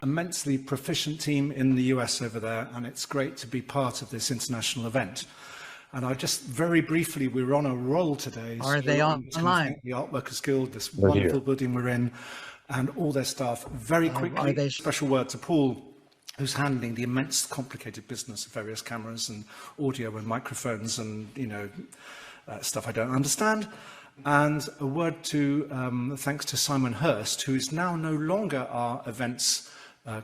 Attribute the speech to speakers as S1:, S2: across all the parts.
S1: immensely proficient team in the US over there, and it's great to be part of this international event. And I just very briefly, we're on a roll today.
S2: Are they online?
S1: The Art Workers Guild, this wonderful building we're in, and all their staff. Very quickly, special word to Paul, who's handling the immense complicated business of various cameras and audio and microphones and, you know, stuff I don't understand. And a word to, thanks to Simon Hurst, who is now no longer our events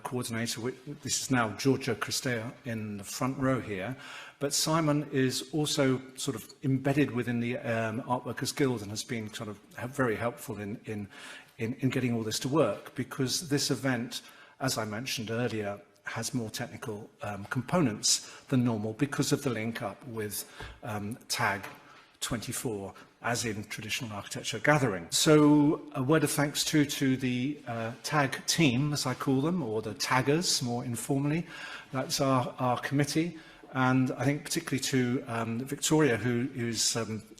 S1: coordinator. This is now Georgia Christea in the front row here. But Simon is also sort of embedded within the Art Workers Guild and has been sort of very helpful in getting all this to work, because this event, as I mentioned earlier, has more technical components than normal because of the link up with TAG 24, as in traditional architecture gathering. So a word of thanks to the TAG team, as I call them, or the taggers more informally. That's our committee. And I think particularly to Victoria, who's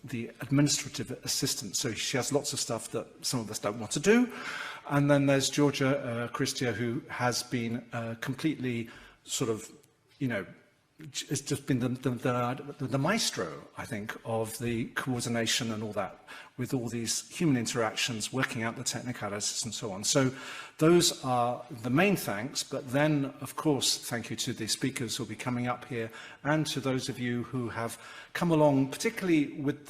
S1: the administrative assistant. So she has lots of stuff that some of us don't want to do. And then there's Georgia Christea, who has been completely sort of, you know, it's just been the maestro, I think, of the coordination and all that, with all these human interactions, working out the technicalities and so on. So those are the main thanks, but then, of course, thank you to the speakers who will be coming up here, and to those of you who have come along, particularly with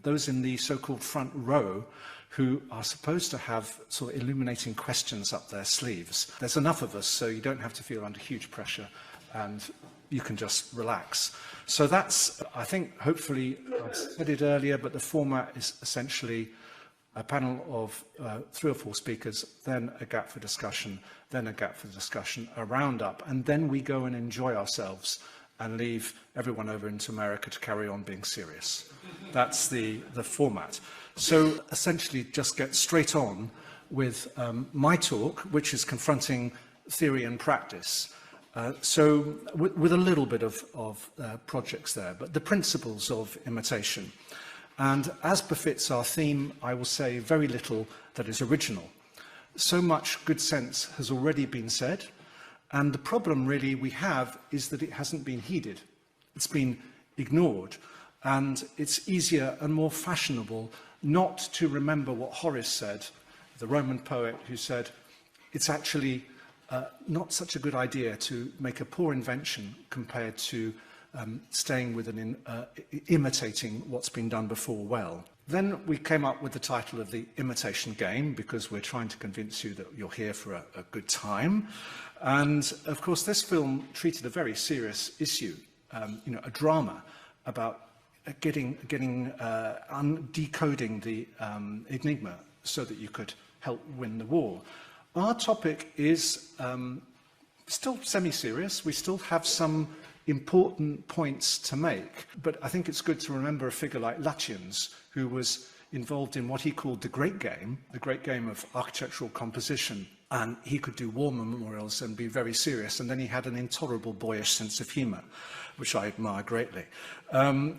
S1: those in the so-called front row, who are supposed to have sort of illuminating questions up their sleeves. There's enough of us, so you don't have to feel under huge pressure, and you can just relax. So that's, I think, hopefully, I said it earlier, but the format is essentially a panel of 3 or 4 speakers, then a gap for discussion, then a gap for discussion, a roundup, and then we go and enjoy ourselves and leave everyone over into America to carry on being serious. That's the format. So essentially, just get straight on with my talk, which is confronting theory and practice. So with a little bit of projects there, but the principles of imitation. And as befits our theme, I will say very little that is original. So much good sense has already been said, and the problem really we have is that it hasn't been heeded. It's been ignored, and it's easier and more fashionable not to remember what Horace said, the Roman poet, who said, it's actually not such a good idea to make a poor invention compared to staying with and imitating what's been done before well. Then we came up with the title of the imitation game, because we're trying to convince you that you're here for a good time. And of course, this film treated a very serious issue, you know, a drama about decoding the enigma so that you could help win the war. Our topic is still semi-serious. We still have some important points to make, but I think it's good to remember a figure like Lutyens, who was involved in what he called the great game of architectural composition, and he could do war memorials and be very serious, and then he had an intolerable boyish sense of humour, which I admire greatly.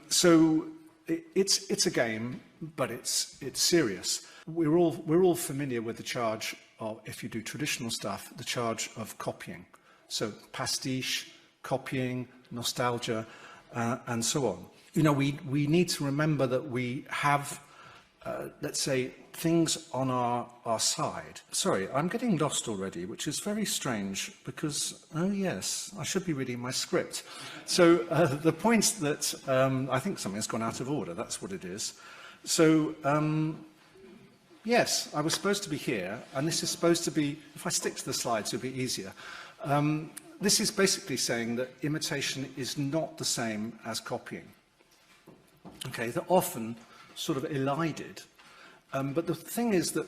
S1: So it's a game, but it's serious. We're all familiar with the charge of, if you do traditional stuff, the charge of copying. So pastiche, copying, nostalgia, and so on. You know, we need to remember that we have, let's say, things on our side. Sorry, I'm getting lost already, which is very strange because, oh yes, I should be reading my script. So the points that, I think something's gone out of order, that's what it is. So, yes, I was supposed to be here, and this is supposed to be, if I stick to the slides, it'll be easier. This is basically saying that imitation is not the same as copying. Okay, they're often sort of elided, but the thing is that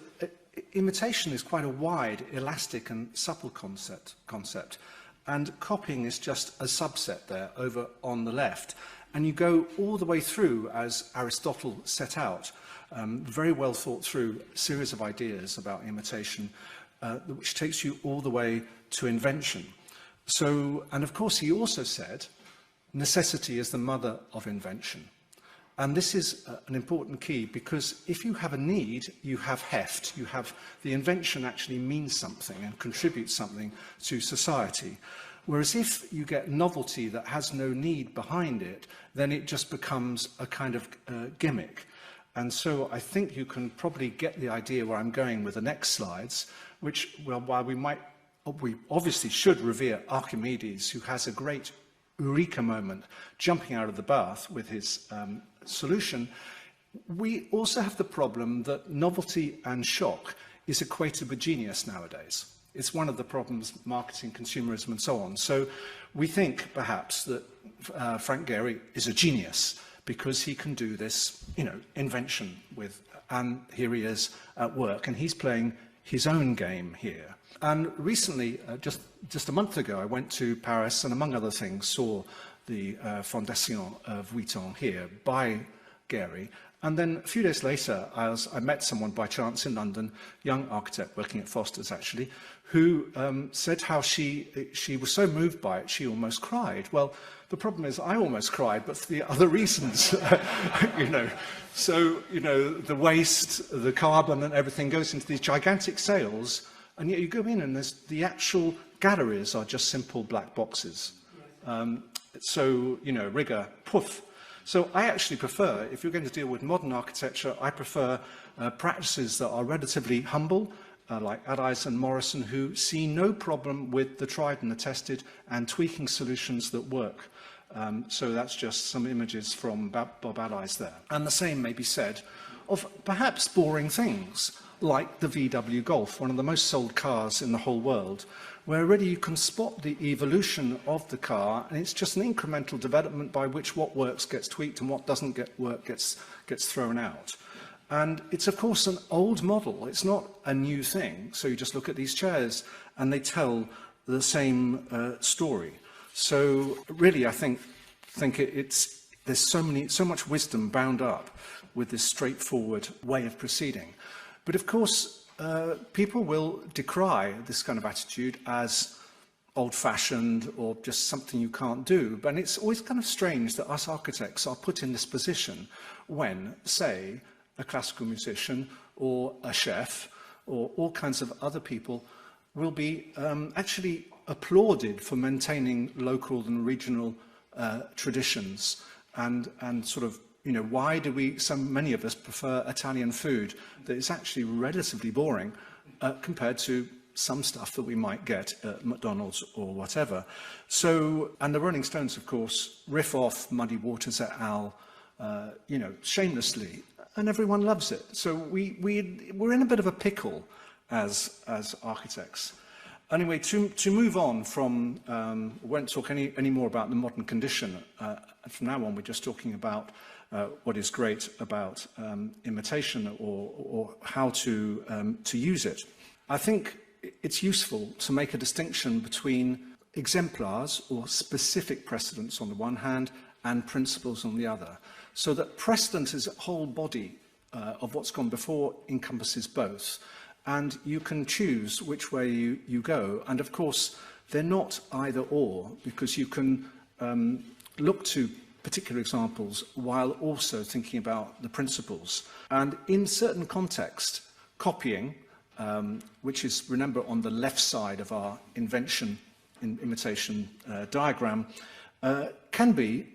S1: imitation is quite a wide, elastic and subtle concept, and copying is just a subset there over on the left. And you go all the way through, as Aristotle set out, very well thought through series of ideas about imitation, which takes you all the way to invention. So, and of course he also said, necessity is the mother of invention. And this is an important key, because if you have a need, you have heft. You have the invention actually means something and contributes something to society. Whereas if you get novelty that has no need behind it, then it just becomes a kind of gimmick. And so I think you can probably get the idea where I'm going with the next slides, which, well, while we obviously should revere Archimedes, who has a great eureka moment jumping out of the bath with his solution, we also have the problem that novelty and shock is equated with genius nowadays. It's one of the problems, marketing, consumerism, and so on. So we think, perhaps, that Frank Gehry is a genius because he can do this, invention with, and here he is at work, and he's playing his own game here. And recently, just a month ago, I went to Paris and, among other things, saw the Fondation of Vuitton here by Gehry. And then a few days later, I met someone by chance in London, young architect working at Foster's actually, who said how she was so moved by it, she almost cried. Well, the problem is I almost cried, but for the other reasons, So, the waste, the carbon and everything goes into these gigantic sales, and yet you go in and the actual galleries are just simple black boxes. Rigor, poof. So I actually prefer, if you're going to deal with modern architecture, I prefer practices that are relatively humble, like Adai's and Morrison, who see no problem with the tried and the tested and tweaking solutions that work. So that's just some images from Bob Adai's there. And the same may be said of perhaps boring things, like the VW Golf, one of the most sold cars in the whole world, where already you can spot the evolution of the car, and it's just an incremental development by which what works gets tweaked and what doesn't work gets thrown out. And it's, of course, an old model. It's not a new thing. So you just look at these chairs, and they tell the same story. So really, I think there's so much wisdom bound up with this straightforward way of proceeding. But of course, people will decry this kind of attitude as old-fashioned or just something you can't do. But it's always kind of strange that us architects are put in this position when, say, a classical musician or a chef or all kinds of other people will be actually applauded for maintaining local and regional traditions and sort of, why do so many of us prefer Italian food that is actually relatively boring compared to some stuff that we might get at McDonald's or whatever. So, and the Rolling Stones, of course, riff off Muddy Waters et al., shamelessly, and everyone loves it. So we're in a bit of a pickle as architects. Anyway, to move on from, we won't talk any more about the modern condition. From now on, we're just talking about what is great about imitation or how to use it. I think it's useful to make a distinction between exemplars or specific precedents on the one hand and principles on the other, so that precedent is a whole body of what's gone before encompasses both. And you can choose which way you go. And of course, they're not either or, because you can look to particular examples while also thinking about the principles. And in certain contexts, copying, which is, remember, on the left side of our invention in imitation diagram, can be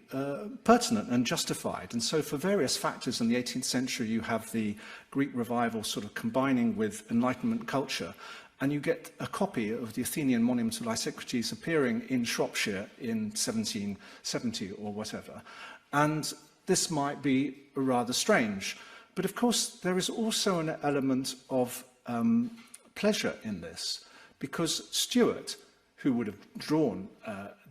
S1: pertinent and justified. And so for various factors in the 18th century, you have the Greek revival sort of combining with Enlightenment culture, and you get a copy of the Athenian monument of Lysikrates appearing in Shropshire in 1770 or whatever. And this might be rather strange. But of course, there is also an element of pleasure in this, because Stuart, who would have drawn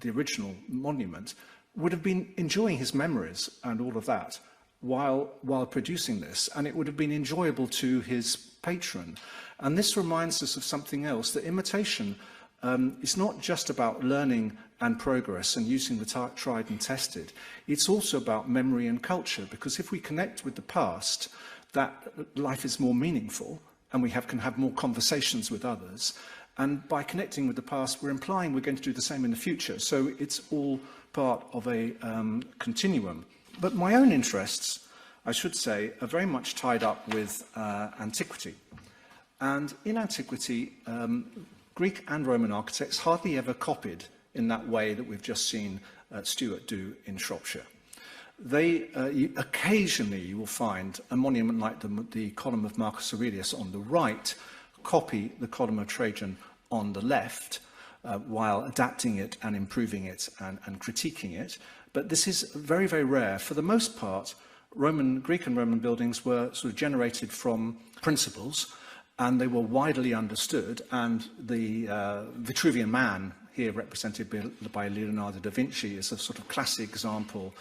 S1: the original monument, would have been enjoying his memories and all of that while producing this, and it would have been enjoyable to his patron. And this reminds us of something else, that imitation is not just about learning and progress and using the tried and tested. It's also about memory and culture, because if we connect with the past, that life is more meaningful, and we can have more conversations with others. And by connecting with the past, we're implying we're going to do the same in the future. So it's all part of a continuum. But my own interests, I should say, are very much tied up with antiquity. And in antiquity, Greek and Roman architects hardly ever copied in that way that we've just seen Stuart do in Shropshire. Occasionally you will find a monument like the column of Marcus Aurelius on the right copy the column of Trajan on the left, while adapting it and improving it and critiquing it. But this is very, very rare. For the most part, Greek and Roman buildings were sort of generated from principles, and they were widely understood. And the Vitruvian Man, here represented by Leonardo da Vinci, is a sort of classic example.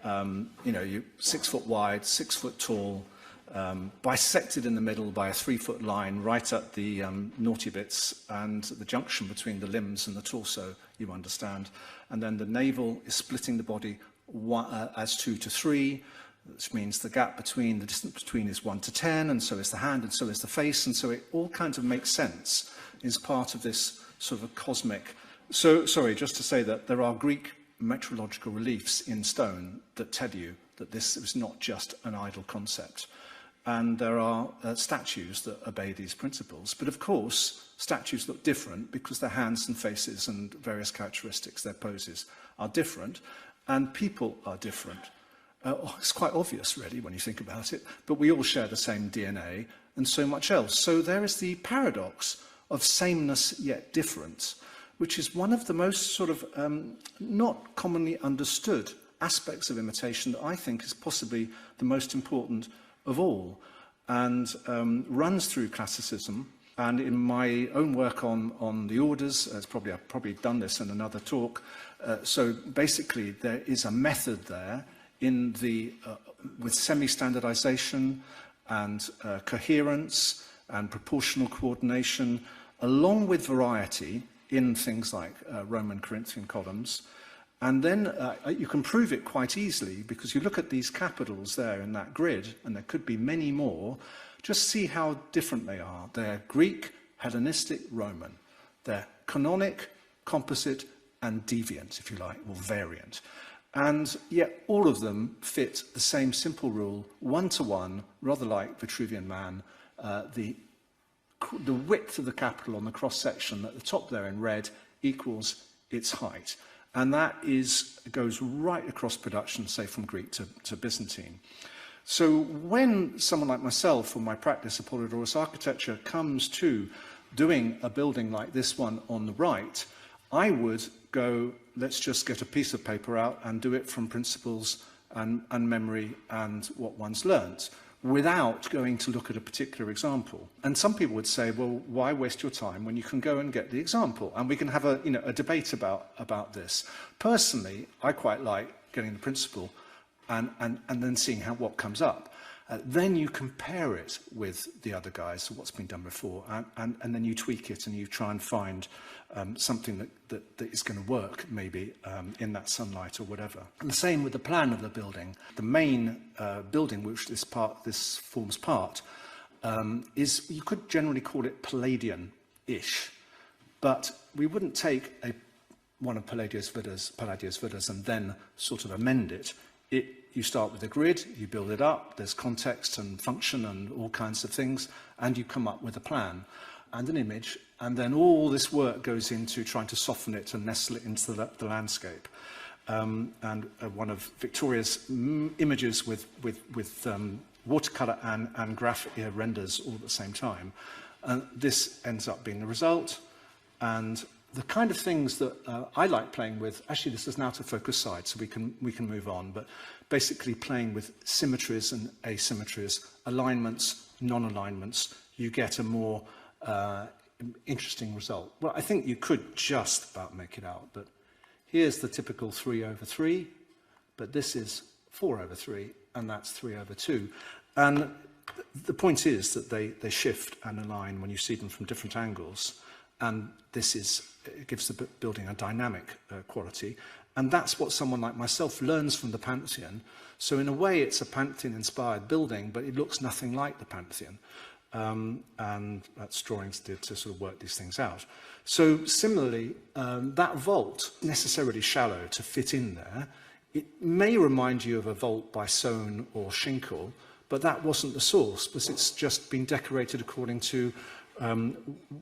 S1: 6 foot wide, 6 foot tall, bisected in the middle by a 3-foot line right at the naughty bits and the junction between the limbs and the torso, you understand. And then the navel is splitting the body as 2 to 3, which means the distance between is 1 to 10, and so is the hand, and so is the face, and so it all kind of makes sense, is part of this sort of a cosmic. So, sorry, just to say that there are Greek metrological reliefs in stone that tell you that this is not just an idle concept. And there are statues that obey these principles. But of course, statues look different because their hands and faces and various characteristics, their poses, are different, and people are different. It's quite obvious, really, when you think about it, but we all share the same DNA and so much else. So there is the paradox of sameness yet difference, which is one of the most sort of not commonly understood aspects of imitation that I think is possibly the most important of all, and runs through classicism. And in my own work on the orders, I've probably done this in another talk. So basically, there is a method there in with semi-standardization and coherence and proportional coordination, along with variety in things like Roman Corinthian columns. And then you can prove it quite easily because you look at these capitals there in that grid, and there could be many more. Just see how different they are. They're Greek, Hellenistic, Roman. They're canonic, composite, and deviant, if you like, or variant. And yet all of them fit the same simple rule, 1-to-1, rather like Vitruvian Man. The width of the capital on the cross-section at the top there in red equals its height. And that goes right across production, say from Greek to Byzantine. So when someone like myself or my practice of Polydorus architecture comes to doing a building like this one on the right, I would go, let's just get a piece of paper out and do it from principles and memory and what one's learnt, without going to look at a particular example. And some people would say, well, why waste your time when you can go and get the example? And we can have a debate about this. Personally, I quite like getting the principle and then seeing what comes up. Then you compare it with the other guys, so what's been done before, and then you tweak it and you try and find something that is going to work, maybe, in that sunlight or whatever. And the same with the plan of the building. The main building, which this forms part, is, you could generally call it Palladian-ish, but we wouldn't take one of Palladius Vida's and then sort of amend it. You start with a grid, you build it up, there's context and function and all kinds of things, and you come up with a plan and an image, and then all this work goes into trying to soften it and nestle it into the landscape. And one of Victoria's images with watercolour and graphic renders all at the same time. And this ends up being the result. And the kind of things that I like playing with, actually this is an out of focus side, so we can move on, but basically playing with symmetries and asymmetries, alignments, non-alignments, you get a more interesting result. Well, I think you could just about make it out, but here's the typical 3/3, but this is 4/3, and that's 3/2. And the point is that they shift and align when you see them from different angles. And it gives the building a dynamic quality. And that's what someone like myself learns from the Pantheon. So in a way, it's a Pantheon-inspired building, but it looks nothing like the Pantheon. And that's drawings did to sort of work these things out. So similarly, that vault, necessarily shallow to fit in there, It may remind you of a vault by Soane or Schinkel, but that wasn't the source, because it's just been decorated according to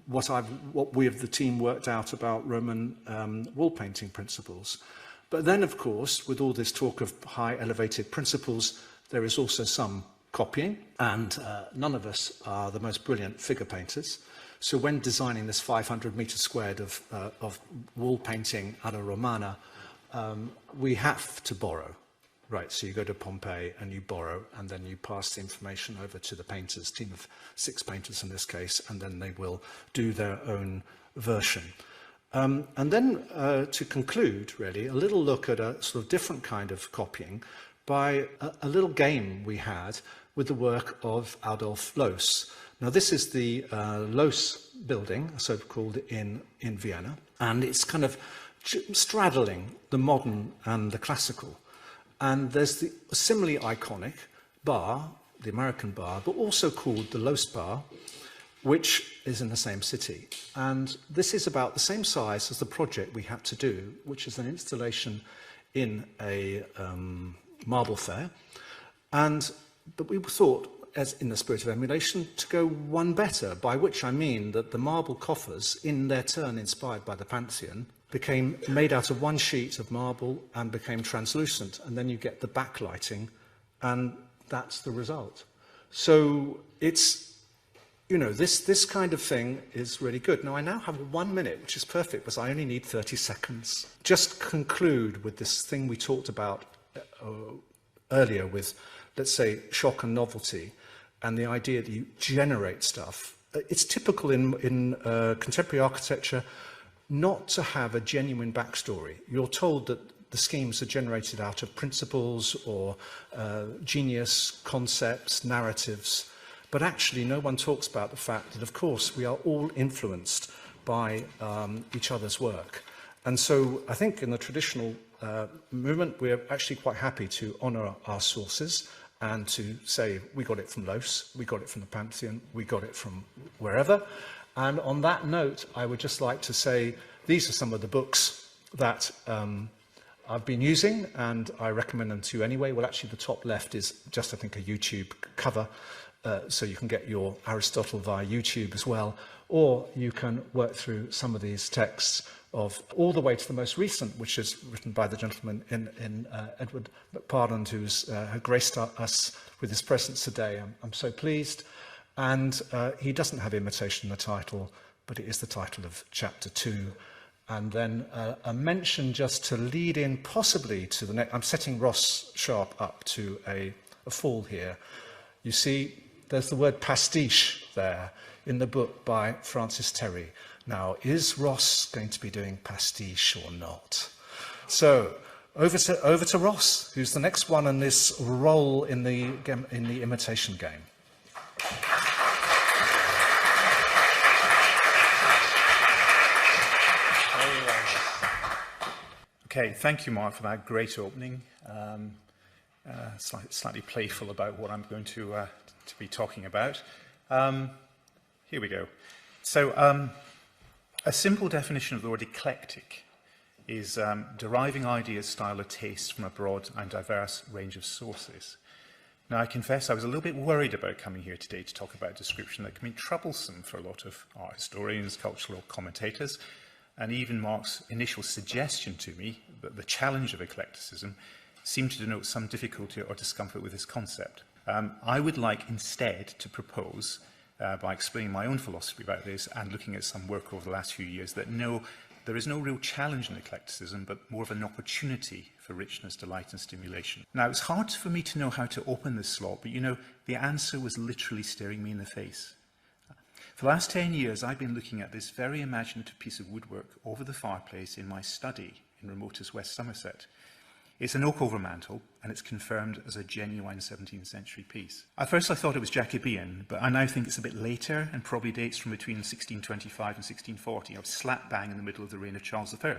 S1: what we of the team worked out about Roman wall painting principles. But then, of course, with all this talk of high elevated principles, there is also some copying, and none of us are the most brilliant figure painters. So when designing this 500 meters squared of wall painting alla Romana, we have to borrow. Right, so you go to Pompeii and you borrow, and then you pass the information over to the painters, team of 6 painters in this case, and then they will do their own version. And then to conclude, really, a little look at a sort of different kind of copying by a little game we had with the work of Adolf Loos. Now, this is the Loos building, so-called in Vienna, and it's kind of straddling the modern and the classical. And there's the similarly iconic bar, the American bar, but also called the Loos bar, which is in the same city. And this is about the same size as the project we had to do, which is an installation in a marble fair. But we thought, as in the spirit of emulation, to go one better, by which I mean that the marble coffers, in their turn inspired by the Pantheon, became made out of one sheet of marble and became translucent, and then you get the backlighting, and that's the result. So it's, you know, this kind of thing is really good. Now, I now have 1 minute, which is perfect, because I only need 30 seconds. Just conclude with this thing we talked about earlier with, let's say, shock and novelty, and the idea that you generate stuff. It's typical in contemporary architecture not to have a genuine backstory. You're told that the schemes are generated out of principles or genius concepts, narratives, but actually no one talks about the fact that, of course, we are all influenced by each other's work. And so I think in the traditional movement, we're actually quite happy to honour our sources and to say, we got it from Loos, we got it from the Pantheon, we got it from wherever. And on that note, I would just like to say, these are some of the books that I've been using, and I recommend them to you anyway. Well, actually, the top left is just, I think, a YouTube cover, so you can get your Aristotle via YouTube as well, or you can work through some of these texts of all the way to the most recent, which is written by the gentleman in Edward McParland, who's graced us with his presence today. I'm so pleased. And he doesn't have imitation in the title, but it is the title of chapter 2. And then a mention just to lead in possibly to the next. I'm setting Ross Sharp up to a fall here. You see, there's the word pastiche there in the book by Francis Terry. Now, is Ross going to be doing pastiche or not? So, over to Ross, who's the next one in this role in the imitation game.
S2: Okay, thank you, Mark, for that great opening. Slightly playful about what I'm going to be talking about. Here we go. So, a simple definition of the word eclectic is deriving ideas, style, or taste from a broad and diverse range of sources. Now, I confess I was a little bit worried about coming here today to talk about a description that can be troublesome for a lot of art historians, cultural commentators, and even Mark's initial suggestion to me that the challenge of eclecticism seemed to denote some difficulty or discomfort with this concept. I would like instead to propose, by explaining my own philosophy about this and looking at some work over the last few years, that no, there is no real challenge in eclecticism, but more of an opportunity for richness, delight and stimulation. Now, it's hard for me to know how to open this slot, but you know, the answer was literally staring me in the face. For the last 10 years, I've been looking at this very imaginative piece of woodwork over the fireplace in my study in remotest West Somerset. It's an oak overmantel, and it's confirmed as a genuine 17th century piece. At first I thought it was Jacobean, but I now think it's a bit later and probably dates from between 1625 and 1640. I was slap bang in the middle of the reign of Charles I,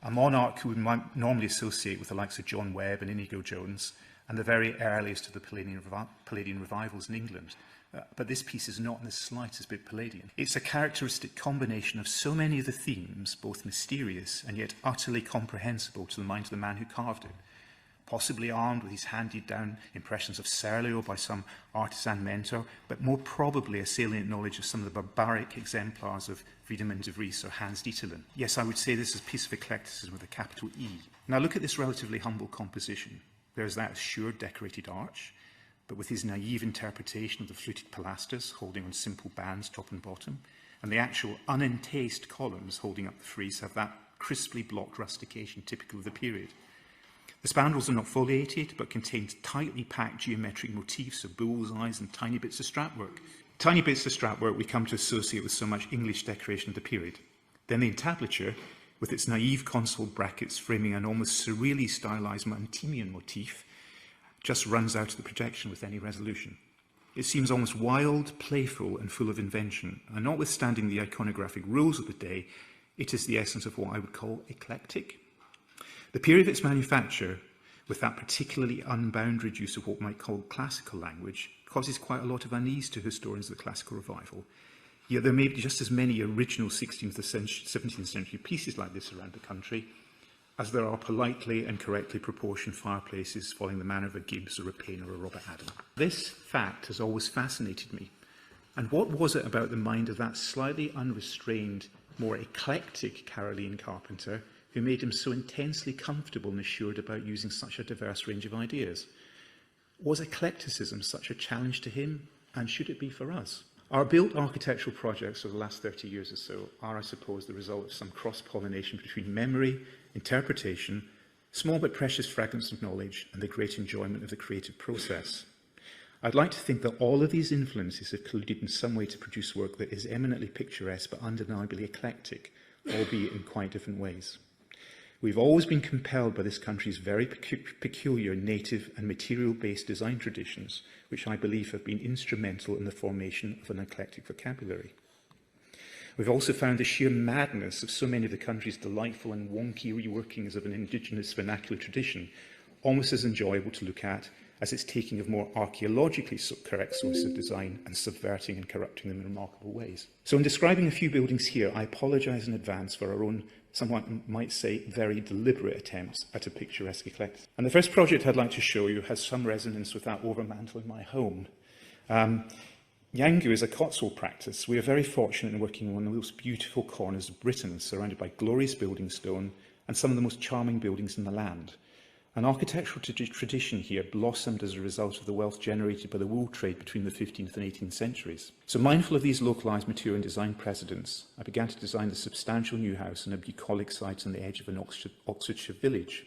S2: a monarch who we might normally associate with the likes of John Webb and Inigo Jones, and the very earliest of the Palladian revivals in England. But this piece is not in the slightest bit Palladian. It's a characteristic combination of so many of the themes, both mysterious and yet utterly comprehensible to the mind of the man who carved it. possibly armed with his handed-down impressions of Serlio by some artisan mentor, but more probably a salient knowledge of some of the barbaric exemplars of Wiedemann de Vries or Hans Dieterlen. Yes, I would say this is a piece of eclecticism with a capital E. Now look at this relatively humble composition. There's that assured decorated arch, but with his naive interpretation of the fluted pilasters holding on simple bands top and bottom, and the actual unentased columns holding up the frieze have that crisply blocked rustication typical of the period. The spandrels are not foliated, but contain tightly packed geometric motifs of bullseyes and tiny bits of strapwork. Tiny bits of strapwork we come to associate with so much English decoration of the period. Then the entablature, with its naive console brackets framing an almost surreally stylized Mantimian motif, just runs out of the projection with any resolution. It seems almost wild, playful, and full of invention, and notwithstanding the iconographic rules of the day, it is the essence of what I would call eclectic. The period of its manufacture, with that particularly unbounded use of what we might call classical language, causes quite a lot of unease to historians of the classical revival. Yet there may be just as many original 16th to 17th century pieces like this around the country as there are politely and correctly proportioned fireplaces following the manner of a Gibbs or a Payne or a Robert Adam. This fact has always fascinated me. And what was it about the mind of that slightly unrestrained, more eclectic Caroline carpenter who made him so intensely comfortable and assured about using such a diverse range of ideas? Was eclecticism such a challenge to him, and should it be for us? Our built architectural projects over the last 30 years or so are, I suppose, the result of some cross-pollination between memory, interpretation, small but precious fragments of knowledge, and the great enjoyment of the creative process. I'd like to think that all of these influences have colluded in some way to produce work that is eminently picturesque but undeniably eclectic, albeit in quite different ways. We've always been compelled by this country's very peculiar native and material-based design traditions, which I believe have been instrumental in the formation of an eclectic vocabulary. We've also found the sheer madness of so many of the country's delightful and wonky reworkings of an indigenous vernacular tradition almost as enjoyable to look at as its taking of more archaeologically correct sources of design and subverting and corrupting them in remarkable ways. So in describing a few buildings here, I apologise in advance for our own, someone might say, very deliberate attempts at a picturesque eclecticism. And the first project I'd like to show you has some resonance with that overmantel in my home. Yangu is a Cotswold practice. We are very fortunate in working in one of the most beautiful corners of Britain, surrounded by glorious building stone and some of the most charming buildings in the land. An architectural tradition here blossomed as a result of the wealth generated by the wool trade between the 15th and 18th centuries. So mindful of these localised material and design precedents, I began to design the substantial new house on a bucolic site on the edge of an Oxfordshire village.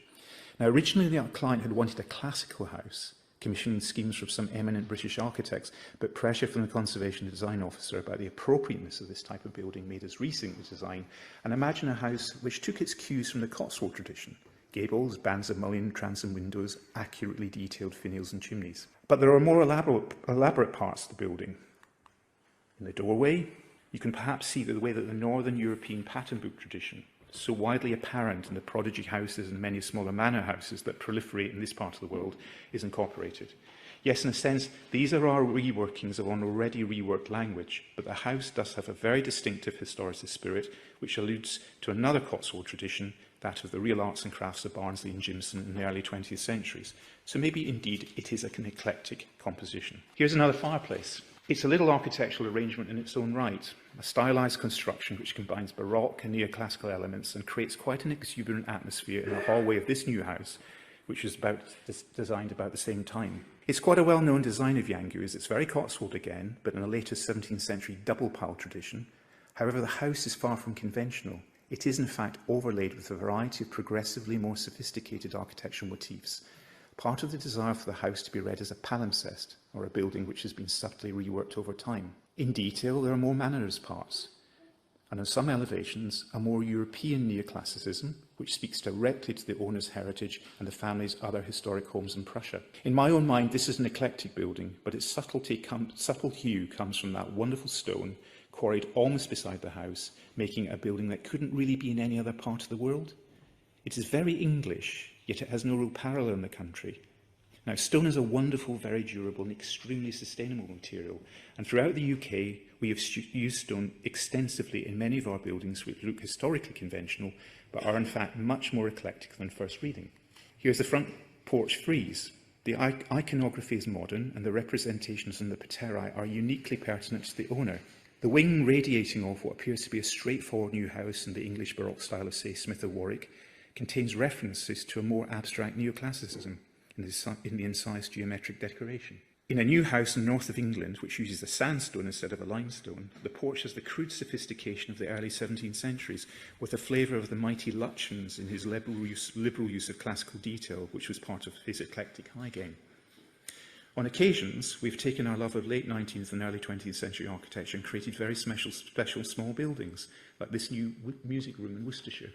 S2: Now, originally the client had wanted a classical house, commissioning schemes from some eminent British architects, but pressure from the Conservation Design Officer about the appropriateness of this type of building made us rethink the design and imagine a house which took its cues from the Cotswold tradition. Gables, bands of mullioned transom windows, accurately detailed finials and chimneys. But there are more elaborate parts of the building. In the doorway, you can perhaps see the way that the Northern European pattern book tradition, so widely apparent in the prodigy houses and many smaller manor houses that proliferate in this part of the world, is incorporated. Yes, in a sense, these are our reworkings of an already reworked language, but the house does have a very distinctive historicist spirit, which alludes to another Cotswold tradition, that of the real arts and crafts of Barnsley and Jimson in the early 20th centuries. So maybe indeed it is an eclectic composition. Here's another fireplace. It's a little architectural arrangement in its own right, a stylised construction which combines Baroque and neoclassical elements and creates quite an exuberant atmosphere in the hallway of this new house, which was designed about the same time. It's quite a well-known design of Yangu's. It's very Cotswold again, but in a later 17th century double-pile tradition. However, the house is far from conventional. It is in fact overlaid with a variety of progressively more sophisticated architectural motifs, part of the desire for the house to be read as a palimpsest, or a building which has been subtly reworked over time. In detail, there are more mannerist parts, and on some elevations, a more European neoclassicism, which speaks directly to the owner's heritage and the family's other historic homes in Prussia. In my own mind, this is an eclectic building, but its subtle hue comes from that wonderful stone quarried almost beside the house, making it a building that couldn't really be in any other part of the world. It is very English, yet it has no real parallel in the country. Now, stone is a wonderful, very durable and extremely sustainable material, and throughout the UK, we have used stone extensively in many of our buildings which look historically conventional, but are in fact much more eclectic than first reading. Here's the front porch frieze. The iconography is modern, and the representations on the paterae are uniquely pertinent to the owner. The wing radiating off what appears to be a straightforward new house in the English Baroque style of, say, Smith of Warwick, contains references to a more abstract neoclassicism in the incised geometric decoration. In a new house in the north of England, which uses a sandstone instead of a limestone, the porch has the crude sophistication of the early 17th centuries, with a flavour of the mighty Lutyens in his liberal use of classical detail, which was part of his eclectic high game. On occasions, we've taken our love of late 19th and early 20th century architecture and created very special small buildings, like this new music room in Worcestershire.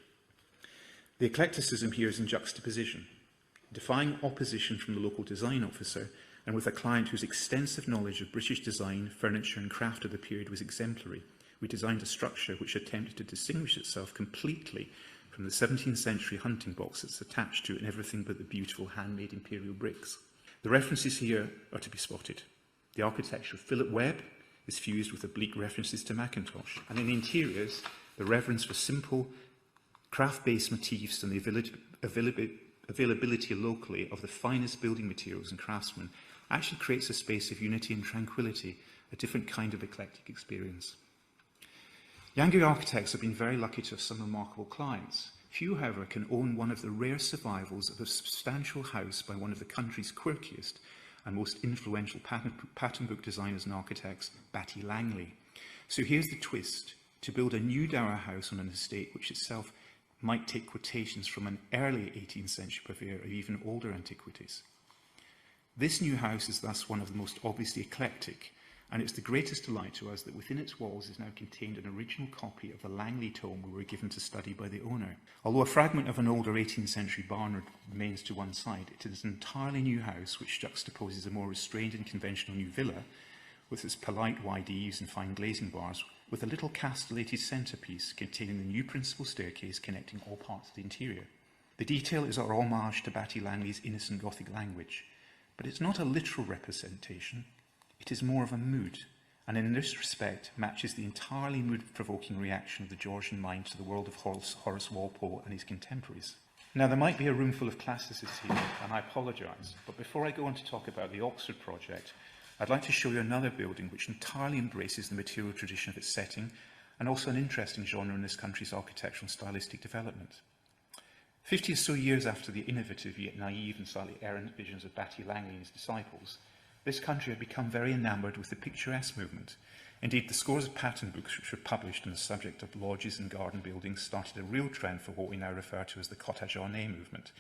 S2: The eclecticism here is in juxtaposition, defying opposition from the local design officer, and with a client whose extensive knowledge of British design, furniture and craft of the period was exemplary, we designed a structure which attempted to distinguish itself completely from the 17th century hunting box that's attached to it in everything but the beautiful handmade imperial bricks. The references here are to be spotted. The architecture of Philip Webb is fused with oblique references to Mackintosh, and in the interiors, the reverence for simple, craft-based motifs and the availability locally of the finest building materials and craftsmen actually creates a space of unity and tranquility, a different kind of eclectic experience. Yangui architects have been very lucky to have some remarkable clients. Few, however, can own one of the rare survivals of a substantial house by one of the country's quirkiest and most influential pattern book designers and architects, Batty Langley. So here's the twist: to build a new dower house on an estate which itself might take quotations from an early 18th century purveyor of even older antiquities. This new house is thus one of the most obviously eclectic, and it's the greatest delight to us that within its walls is now contained an original copy of the Langley tome we were given to study by the owner. Although a fragment of an older 18th century barn remains to one side, it is an entirely new house which juxtaposes a more restrained and conventional new villa, with its polite wide eaves and fine glazing bars, with a little castellated centrepiece containing the new principal staircase connecting all parts of the interior. The detail is our homage to Batty Langley's innocent Gothic language, but it's not a literal representation. It is more of a mood, and in this respect matches the entirely mood-provoking reaction of the Georgian mind to the world of Horace Walpole and his contemporaries. Now, there might be a room full of classicists here, and I apologise, but before I go on to talk about the Oxford project, I'd like to show you another building which entirely embraces the material tradition of its setting, and also an interesting genre in this country's architectural and stylistic development. 50 or so years after the innovative yet naive and slightly errant visions of Batty Langley and his disciples, this country had become very enamoured with the picturesque movement. Indeed, the scores of pattern books which were published on the subject of lodges and garden buildings started a real trend for what we now refer to as the cottage ornée movement,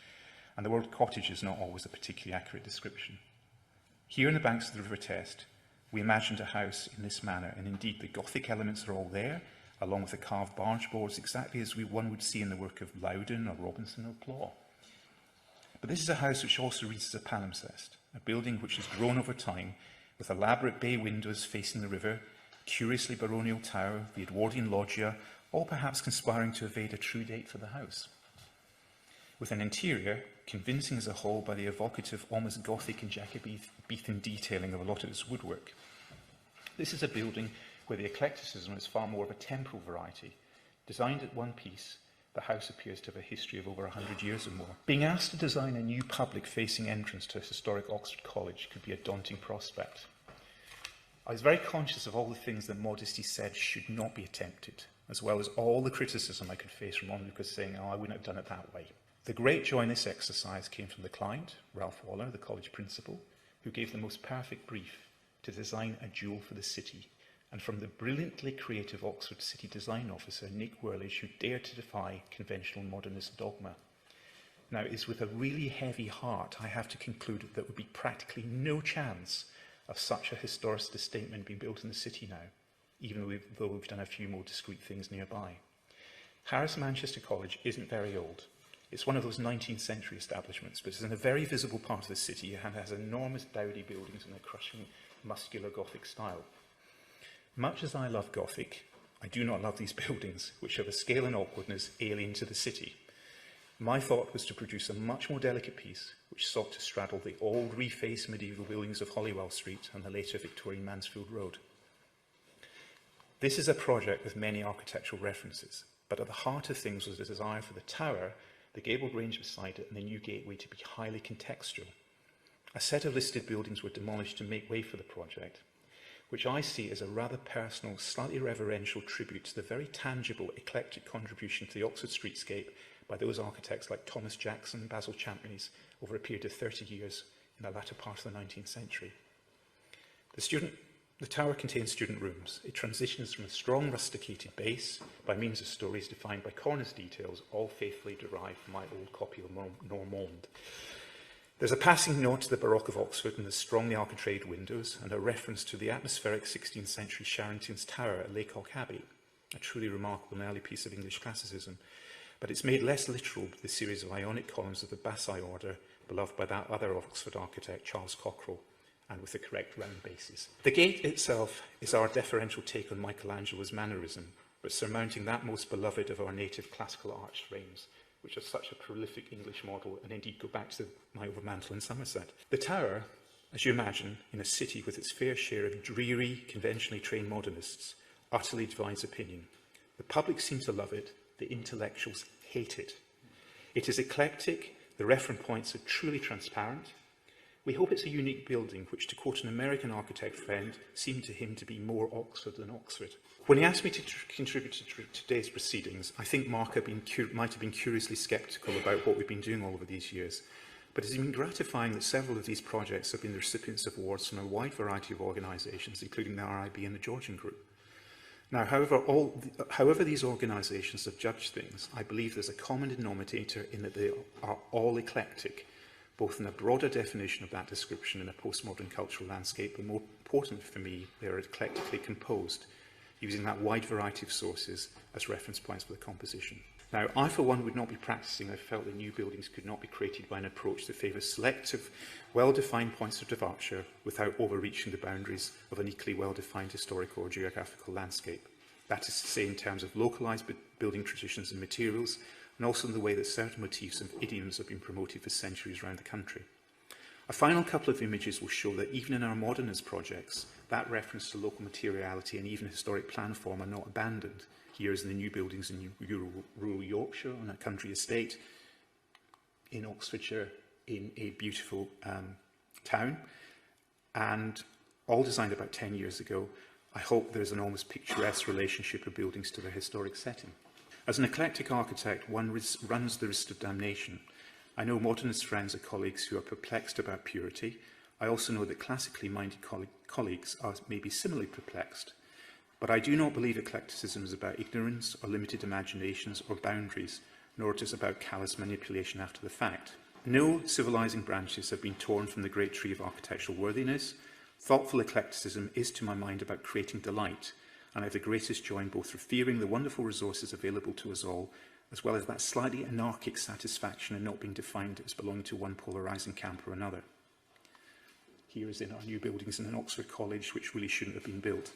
S2: and the word cottage is not always a particularly accurate description. Here in the banks of the River Test, we imagined a house in this manner, and indeed the Gothic elements are all there, along with the carved barge boards, exactly as one would see in the work of Loudon or Robinson or Plaw. But this is a house which also reads as a palimpsest, a building which has grown over time, with elaborate bay windows facing the river, curiously baronial tower, the Edwardian loggia, all perhaps conspiring to evade a true date for the house. With an interior convincing as a whole by the evocative, almost Gothic and Jacobean detailing of a lot of its woodwork. This is a building where the eclecticism is far more of a temporal variety. Designed at one piece, the house appears to have a history of over 100 years or more. Being asked to design a new public-facing entrance to a historic Oxford college could be a daunting prospect. I was very conscious of all the things that modesty said should not be attempted, as well as all the criticism I could face from onlookers saying, oh, I wouldn't have done it that way. The great joy in this exercise came from the client, Ralph Waller, the college principal, who gave the most perfect brief to design a jewel for the city, and from the brilliantly creative Oxford City Design Officer, Nick Worlage, who dared to defy conventional modernist dogma. Now, it is with a really heavy heart I have to conclude that there would be practically no chance of such a historicist statement being built in the city now, even though we've done a few more discreet things nearby. Harris Manchester College isn't very old. It's one of those 19th century establishments, but it's in a very visible part of the city and has enormous dowdy buildings in a crushing, muscular Gothic style. Much as I love Gothic, I do not love these buildings, which have a scale and awkwardness alien to the city. My thought was to produce a much more delicate piece, which sought to straddle the old refaced medieval buildings of Holywell Street and the later Victorian Mansfield Road. This is a project with many architectural references, but at the heart of things was a desire for the tower the gabled range beside it, and the new gateway to be highly contextual. A set of listed buildings were demolished to make way for the project, which I see as a rather personal, slightly reverential tribute to the very tangible, eclectic contribution to the Oxford streetscape by those architects like Thomas Jackson and Basil Champneys over a period of 30 years in the latter part of the 19th century. The tower contains student rooms. It transitions from a strong rusticated base by means of stories defined by cornice details, all faithfully derived from my old copy of Normand. There's a passing nod to the Baroque of Oxford and the strongly architrave windows, and a reference to the atmospheric 16th century Sharrington's Tower at Laycock Abbey, a truly remarkable and early piece of English classicism. But it's made less literal with the series of Ionic columns of the Bassai order, beloved by that other Oxford architect, Charles Cockerell, and with the correct round bases. The gate itself is our deferential take on Michelangelo's mannerism, but surmounting that most beloved of our native classical arch frames, which are such a prolific English model, and indeed go back to my overmantel in Somerset. The tower, as you imagine, in a city with its fair share of dreary, conventionally trained modernists, utterly divides opinion. The public seem to love it, the intellectuals hate it. It is eclectic, the reference points are truly transparent. We hope it's a unique building, which, to quote an American architect friend, seemed to him to be more Oxford than Oxford. When he asked me to contribute to today's might have been curiously sceptical about what we've been doing all over these years, but it has been gratifying that several of these projects have been the recipients of awards from a wide variety of organisations, including the RIB and the Georgian Group. Now, however these organisations have judged things, I believe there's a common denominator in that they are all eclectic, both in a broader definition of that description in a postmodern cultural landscape, but more important for me, they are eclectically composed, using that wide variety of sources as reference points for the composition. Now, I for one would not be practising if I felt that new buildings could not be created by an approach that favours selective, well-defined points of departure without overreaching the boundaries of an equally well-defined historical or geographical landscape. That is to say, in terms of localised building traditions and materials, and also in the way that certain motifs and idioms have been promoted for centuries around the country. A final couple of images will show that even in our modernist projects, that reference to local materiality and even historic plan form are not abandoned. Here is in the new buildings in rural Yorkshire on a country estate, in Oxfordshire, in a beautiful town, and all designed about 10 years ago. I hope there's an almost picturesque relationship of buildings to their historic setting. As an eclectic architect, one runs the risk of damnation. I know modernist friends or colleagues who are perplexed about purity. I also know that classically minded colleagues are maybe similarly perplexed. But I do not believe eclecticism is about ignorance or limited imaginations or boundaries, nor it is about callous manipulation after the fact. No civilizing branches have been torn from the great tree of architectural worthiness. Thoughtful eclecticism is, to my mind, about creating delight, and I have the greatest joy in both revering the wonderful resources available to us all, as well as that slightly anarchic satisfaction in not being defined as belonging to one polarising camp or another. Here is in our new buildings in an Oxford college, which really shouldn't have been built.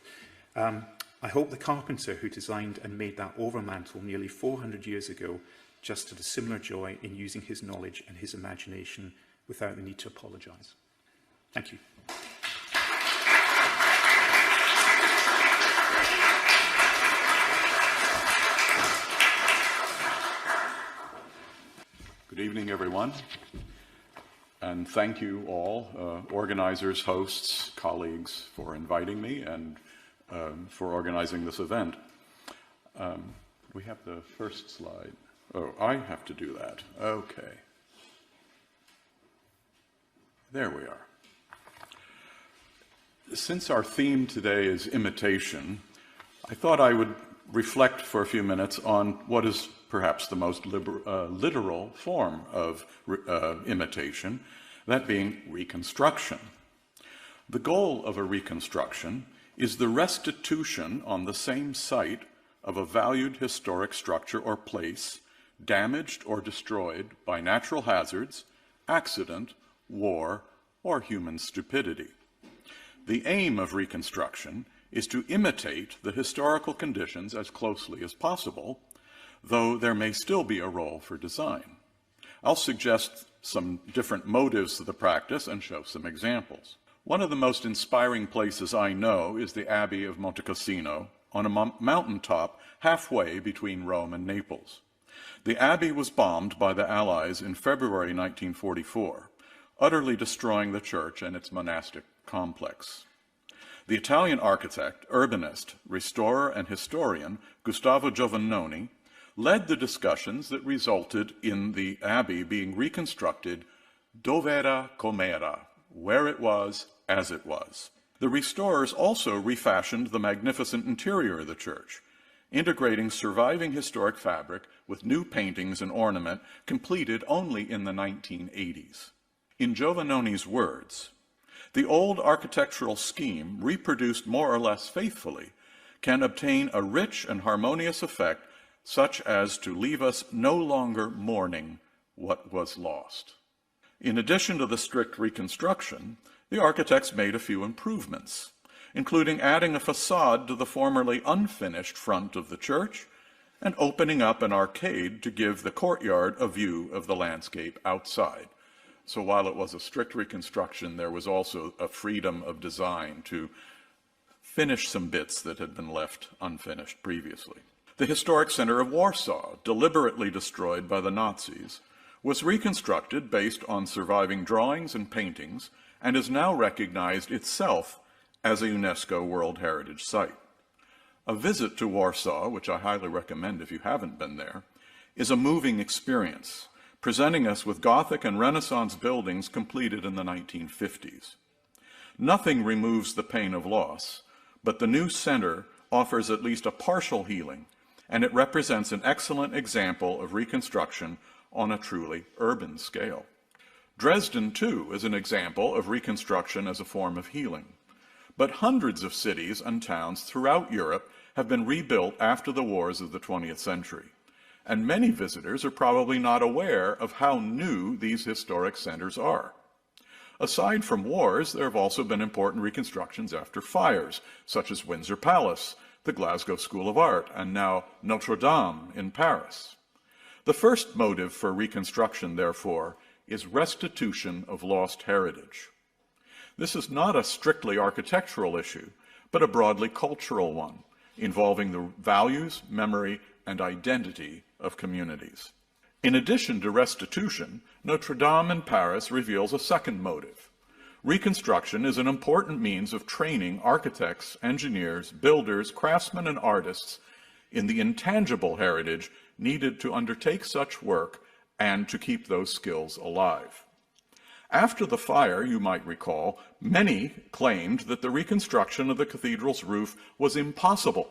S2: I hope the carpenter who designed and made that overmantel nearly 400 years ago just had a similar joy in using his knowledge and his imagination without the need to apologise. Thank you.
S3: Good evening, everyone, and thank you all, organizers, hosts, colleagues, for inviting me and for organizing this event. We have the first slide. Oh, I have to do that. Okay. There we are. Since our theme today is imitation, I thought I would reflect for a few minutes on what is perhaps the most literal form of imitation, that being reconstruction. The goal of a reconstruction is the restitution on the same site of a valued historic structure or place damaged or destroyed by natural hazards, accident, war, or human stupidity. The aim of reconstruction is to imitate the historical conditions as closely as possible, though there may still be a role for design. I'll suggest some different motives to the practice and show some examples. One of the most inspiring places I know is the Abbey of Monte Cassino on a mountaintop halfway between Rome and Naples. The abbey was bombed by the Allies in February 1944, utterly destroying the church and its monastic complex. The Italian architect, urbanist, restorer, and historian Gustavo Giovannoni led the discussions that resulted in the abbey being reconstructed dov'era com'era, where it was, as it was. The restorers also refashioned the magnificent interior of the church, integrating surviving historic fabric with new paintings and ornament completed only in the 1980s. In Giovannoni's words, the old architectural scheme, reproduced more or less faithfully, can obtain a rich and harmonious effect such as to leave us no longer mourning what was lost. In addition to the strict reconstruction, the architects made a few improvements, including adding a facade to the formerly unfinished front of the church and opening up an arcade to give the courtyard a view of the landscape outside. So while it was a strict reconstruction, there was also a freedom of design to finish some bits that had been left unfinished previously. The historic center of Warsaw, deliberately destroyed by the Nazis, was reconstructed based on surviving drawings and paintings and is now recognized itself as a UNESCO World Heritage Site. A visit to Warsaw, which I highly recommend if you haven't been there, is a moving experience, presenting us with Gothic and Renaissance buildings completed in the 1950s. Nothing removes the pain of loss, but the new center offers at least a partial healing, and it represents an excellent example of reconstruction on a truly urban scale. Dresden, too, is an example of reconstruction as a form of healing. But hundreds of cities and towns throughout Europe have been rebuilt after the wars of the 20th century, and many visitors are probably not aware of how new these historic centers are. Aside from wars, there have also been important reconstructions after fires, such as Windsor Palace, the Glasgow School of Art, and now Notre Dame in Paris. The first motive for reconstruction, therefore, is restitution of lost heritage. This is not a strictly architectural issue, but a broadly cultural one, involving the values, memory, and identity of communities. In addition to restitution, Notre Dame in Paris reveals a second motive. Reconstruction is an important means of training architects, engineers, builders, craftsmen, and artists in the intangible heritage needed to undertake such work and to keep those skills alive. After the fire, you might recall, many claimed that the reconstruction of the cathedral's roof was impossible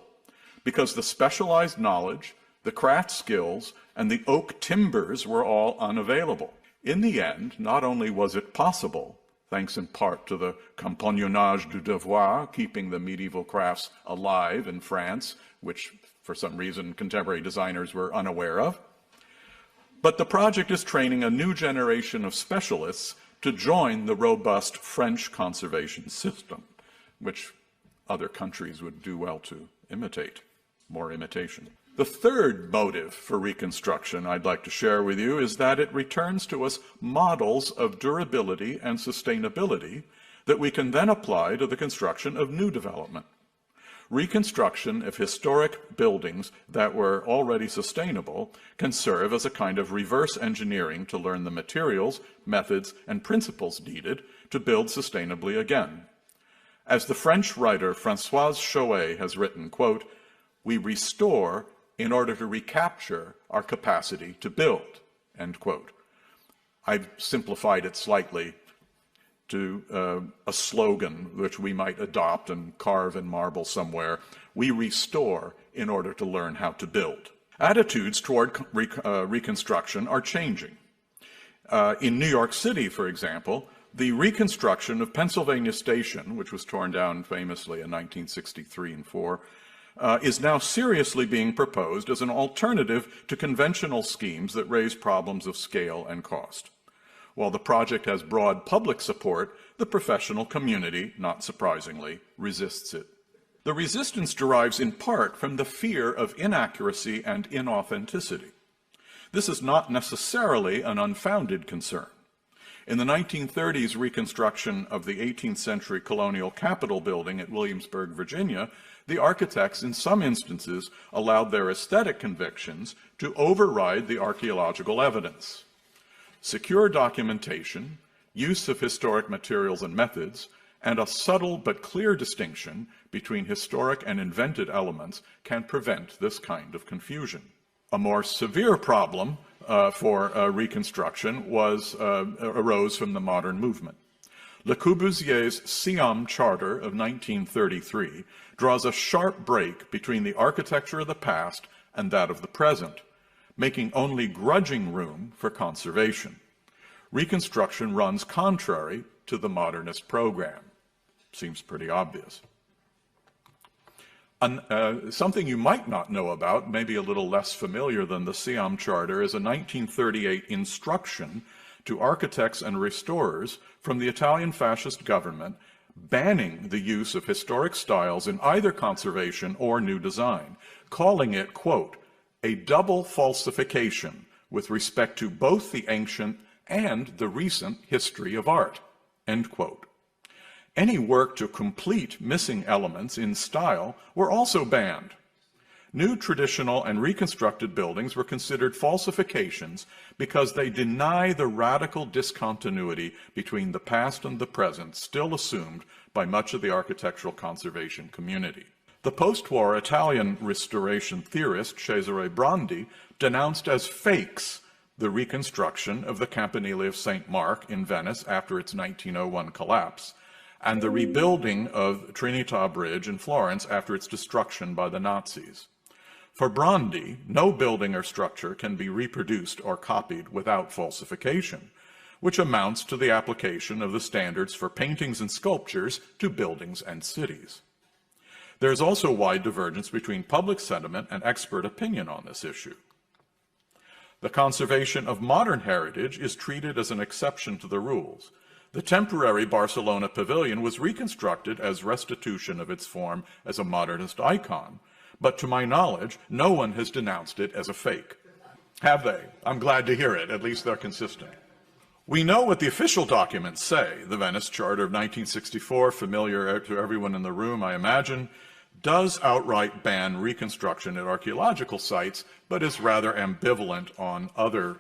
S3: because the specialized knowledge, the craft skills, and the oak timbers were all unavailable. In the end, not only was it possible, thanks in part to the compagnonnage du devoir, keeping the medieval crafts alive in France, which for some reason contemporary designers were unaware of, but the project is training a new generation of specialists to join the robust French conservation system, which other countries would do well to imitate, more imitation. The third motive for reconstruction I'd like to share with you is that it returns to us models of durability and sustainability that we can then apply to the construction of new development. Reconstruction of historic buildings that were already sustainable can serve as a kind of reverse engineering to learn the materials, methods, and principles needed to build sustainably again. As the French writer Françoise Chouet has written, quote, "We restore in order to recapture our capacity to build," end quote. I've simplified it slightly to a slogan which we might adopt and carve in marble somewhere. We restore in order to learn how to build. Attitudes toward reconstruction are changing. In New York City, for example, the reconstruction of Pennsylvania Station, which was torn down famously in 1963 and 4, is now seriously being proposed as an alternative to conventional schemes that raise problems of scale and cost. While the project has broad public support, the professional community, not surprisingly, resists it. The resistance derives in part from the fear of inaccuracy and inauthenticity. This is not necessarily an unfounded concern. In the 1930s reconstruction of the 18th century colonial Capitol building at Williamsburg, Virginia, the architects in some instances allowed their aesthetic convictions to override the archaeological evidence. Secure documentation, use of historic materials and methods, and a subtle but clear distinction between historic and invented elements can prevent this kind of confusion. A more severe problem for reconstruction arose from the modern movement. Le Corbusier's CEU Charter of 1933 draws a sharp break between the architecture of the past and that of the present, making only grudging room for conservation. Reconstruction runs contrary to the modernist program. Seems pretty obvious. Something you might not know about, maybe a little less familiar than the CEU Charter, is a 1938 instruction to architects and restorers from the Italian fascist government banning the use of historic styles in either conservation or new design, calling it, quote, a double falsification with respect to both the ancient and the recent history of art, end quote. Any work to complete missing elements in style were also banned. New traditional and reconstructed buildings were considered falsifications because they deny the radical discontinuity between the past and the present still assumed by much of the architectural conservation community. The post-war Italian restoration theorist Cesare Brandi denounced as fakes the reconstruction of the Campanile of St. Mark in Venice after its 1901 collapse, and the rebuilding of Trinità Bridge in Florence after its destruction by the Nazis. For Brandi, no building or structure can be reproduced or copied without falsification, which amounts to the application of the standards for paintings and sculptures to buildings and cities. There is also wide divergence between public sentiment and expert opinion on this issue. The conservation of modern heritage is treated as an exception to the rules. The temporary Barcelona pavilion was reconstructed as restitution of its form as a modernist icon, but to my knowledge, no one has denounced it as a fake. Have they? I'm glad to hear it. At least they're consistent. We know what the official documents say. The Venice Charter of 1964, familiar to everyone in the room, I imagine, does outright ban reconstruction at archaeological sites, but is rather ambivalent on other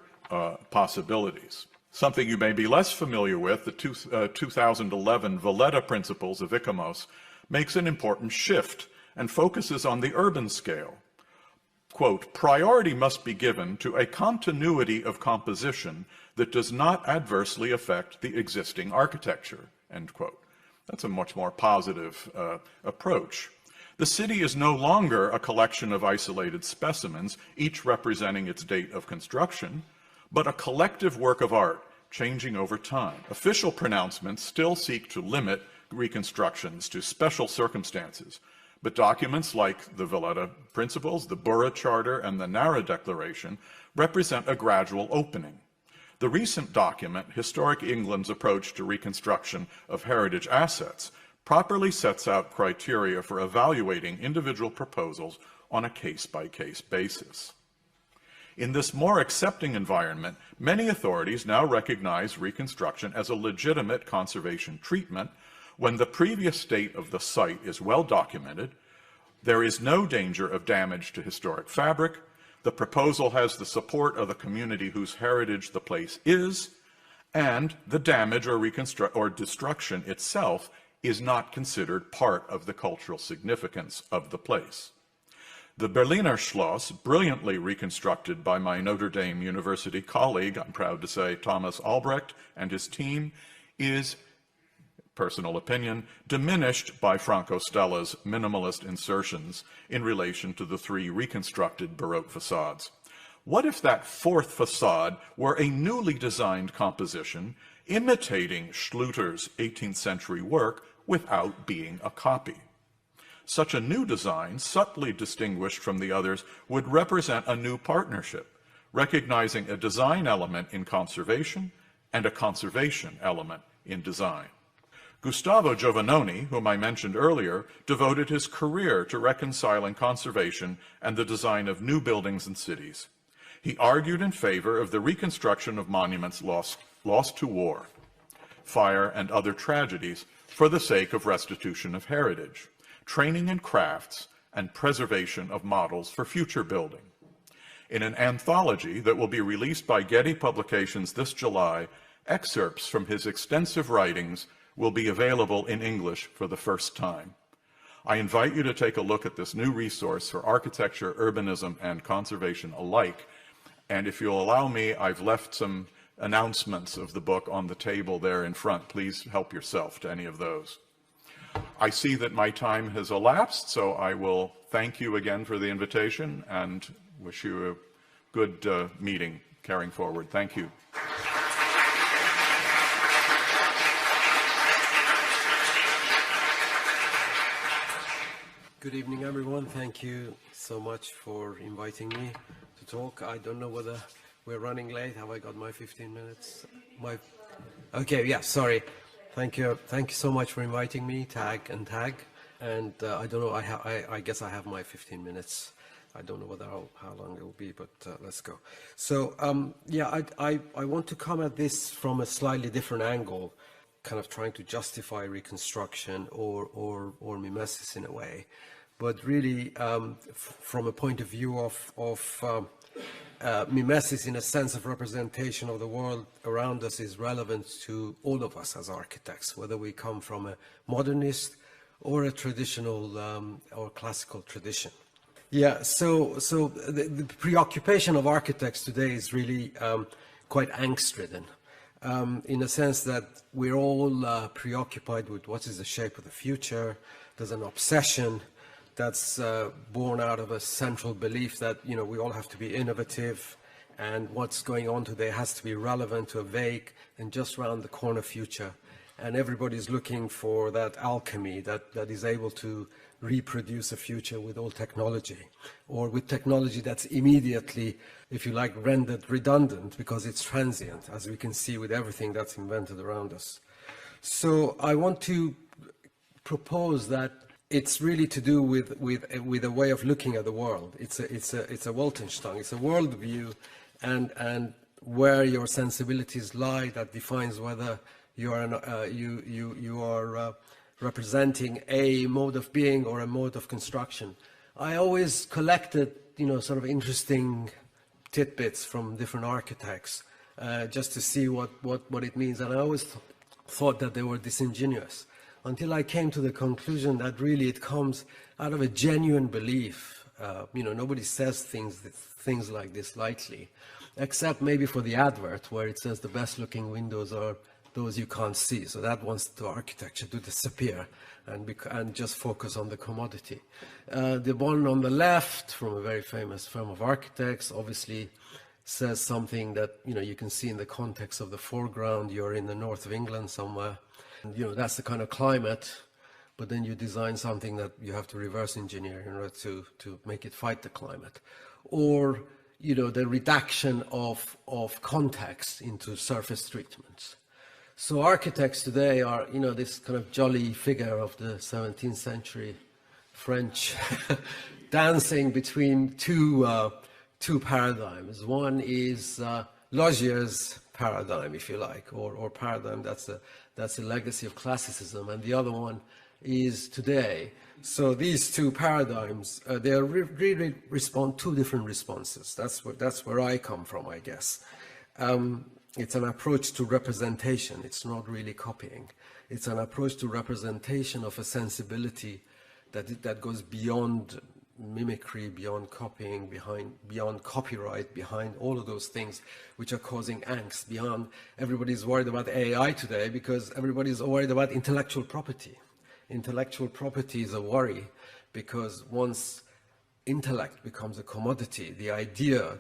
S3: possibilities. Something you may be less familiar with, the 2011 Valletta Principles of ICOMOS, makes an important shift and focuses on the urban scale. Quote, priority must be given to a continuity of composition that does not adversely affect the existing architecture, end quote. That's a much more positive approach. The city is no longer a collection of isolated specimens, each representing its date of construction, but a collective work of art changing over time. Official pronouncements still seek to limit reconstructions to special circumstances, but documents like the Valletta Principles, the Burra Charter, and the Nara Declaration represent a gradual opening. The recent document, Historic England's Approach to Reconstruction of Heritage Assets, properly sets out criteria for evaluating individual proposals on a case-by-case basis. In this more accepting environment, many authorities now recognize reconstruction as a legitimate conservation treatment when the previous state of the site is well documented, there is no danger of damage to historic fabric, the proposal has the support of the community whose heritage the place is, and the damage or destruction itself is not considered part of the cultural significance of the place. The Berliner Schloss, brilliantly reconstructed by my Notre Dame University colleague, I'm proud to say Thomas Albrecht and his team, is, personal opinion, diminished by Franco Stella's minimalist insertions in relation to the three reconstructed Baroque facades. What if that fourth facade were a newly designed composition imitating Schluter's 18th century work without being a copy? Such a new design, subtly distinguished from the others, would represent a new partnership, recognizing a design element in conservation and a conservation element in design. Gustavo Giovannoni, whom I mentioned earlier, devoted his career to reconciling conservation and the design of new buildings and cities. He argued in favor of the reconstruction of monuments lost to war. fire, and other tragedies for the sake of restitution of heritage, training in crafts, and preservation of models for future building. In an anthology that will be released by Getty Publications this July, excerpts from his extensive writings will be available in English for the first time. I invite you to take a look at this new resource for architecture, urbanism, and conservation alike. And if you'll allow me, I've left some announcements of the book on the table there in front. Please help yourself to any of those. I see that my time has elapsed, so I will thank you again for the invitation and wish you a good meeting carrying forward. Thank you.
S4: Good evening, everyone. Thank you so much for inviting me to talk. I don't know whether we're running late. Have I got my 15 minutes? Okay, yeah, sorry. Thank you so much for inviting me, Tag. And I don't know, I guess I have my 15 minutes. I don't know whether how long it will be, but let's go. So, yeah, I want to come at this from a slightly different angle, kind of trying to justify reconstruction or mimesis in a way, but really from a point of view of mimesis in a sense of representation of the world around us is relevant to all of us as architects, whether we come from a modernist or a traditional or classical tradition. Yeah, so the preoccupation of architects today is really quite angst-ridden. In a sense that we're all preoccupied with what is the shape of the future. There's an obsession that's born out of a central belief that, you know, we all have to be innovative, and what's going on today has to be relevant to a vague and just round the corner future. And everybody's looking for that alchemy that is able to reproduce a future with all technology, or with technology that's immediately, if you like, rendered redundant because it's transient, as we can see with everything that's invented around us. So I want to propose that it's really to do with a way of looking at the world. It's a Weltanschauung, it's a worldview, and where your sensibilities lie that defines whether you are representing a mode of being or a mode of construction. I always collected, you know, sort of interesting tidbits from different architects just to see what it means, and I always thought that they were disingenuous, until I came to the conclusion that really it comes out of a genuine belief. You know, nobody says things like this lightly, except maybe for the advert where it says the best looking windows are those you can't see. So that wants the architecture to disappear and just focus on the commodity. The one on the left, from a very famous firm of architects, obviously says something that, you know, you can see in the context of the foreground. You're in the north of England somewhere, and, you know, that's the kind of climate, but then you design something that you have to reverse engineer in order to make it fight the climate. Or, you know, the reduction of context into surface treatments. So architects today are, you know, this kind of jolly figure of the 17th century French dancing between two paradigms. One is Logier's paradigm, if you like, or paradigm that's a legacy of classicism, and the other one is today. So these two paradigms, they really respond two different responses. That's where I come from, I guess. It's an approach to representation. It's not really copying. It's an approach to representation of a sensibility that goes beyond mimicry, beyond copying, beyond copyright, behind all of those things which are causing angst, beyond everybody's worried about AI today because everybody's worried about intellectual property. Intellectual property is a worry because once intellect becomes a commodity, the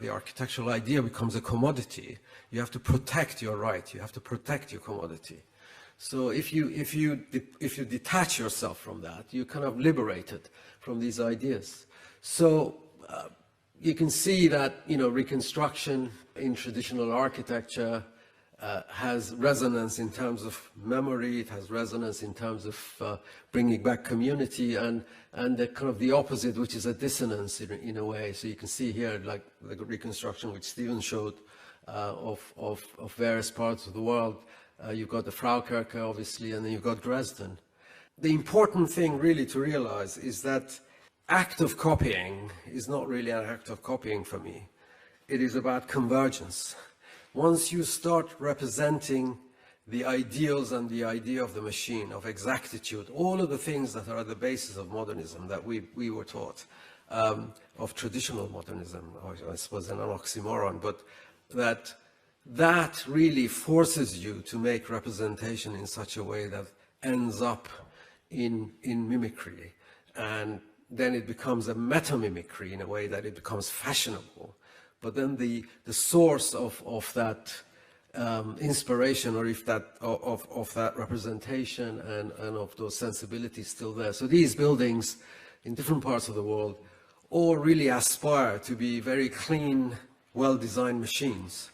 S4: architectural idea becomes a commodity, you have to protect your right, you have to protect your commodity. So if you detach yourself from that, you're kind of liberated from these ideas. So you can see that, you know, reconstruction in traditional architecture has resonance in terms of memory, it has resonance in terms of bringing back community, and the kind of the opposite, which is a dissonance in a way. So you can see here, like the reconstruction which Stephen showed of various parts of the world, You've got the Fraukirche, obviously, and then you've got Dresden. The important thing really to realize is that act of copying is not really an act of copying for me. It is about convergence. Once you start representing the ideals and the idea of the machine, of exactitude, all of the things that are at the basis of modernism that we were taught, of traditional modernism, I suppose an oxymoron, but that really forces you to make representation in such a way that ends up in mimicry. And then it becomes a meta-mimicry in a way that it becomes fashionable. But then the source of that inspiration, or if that of that representation and of those sensibilities still there. So these buildings in different parts of the world all really aspire to be very clean, well-designed machines,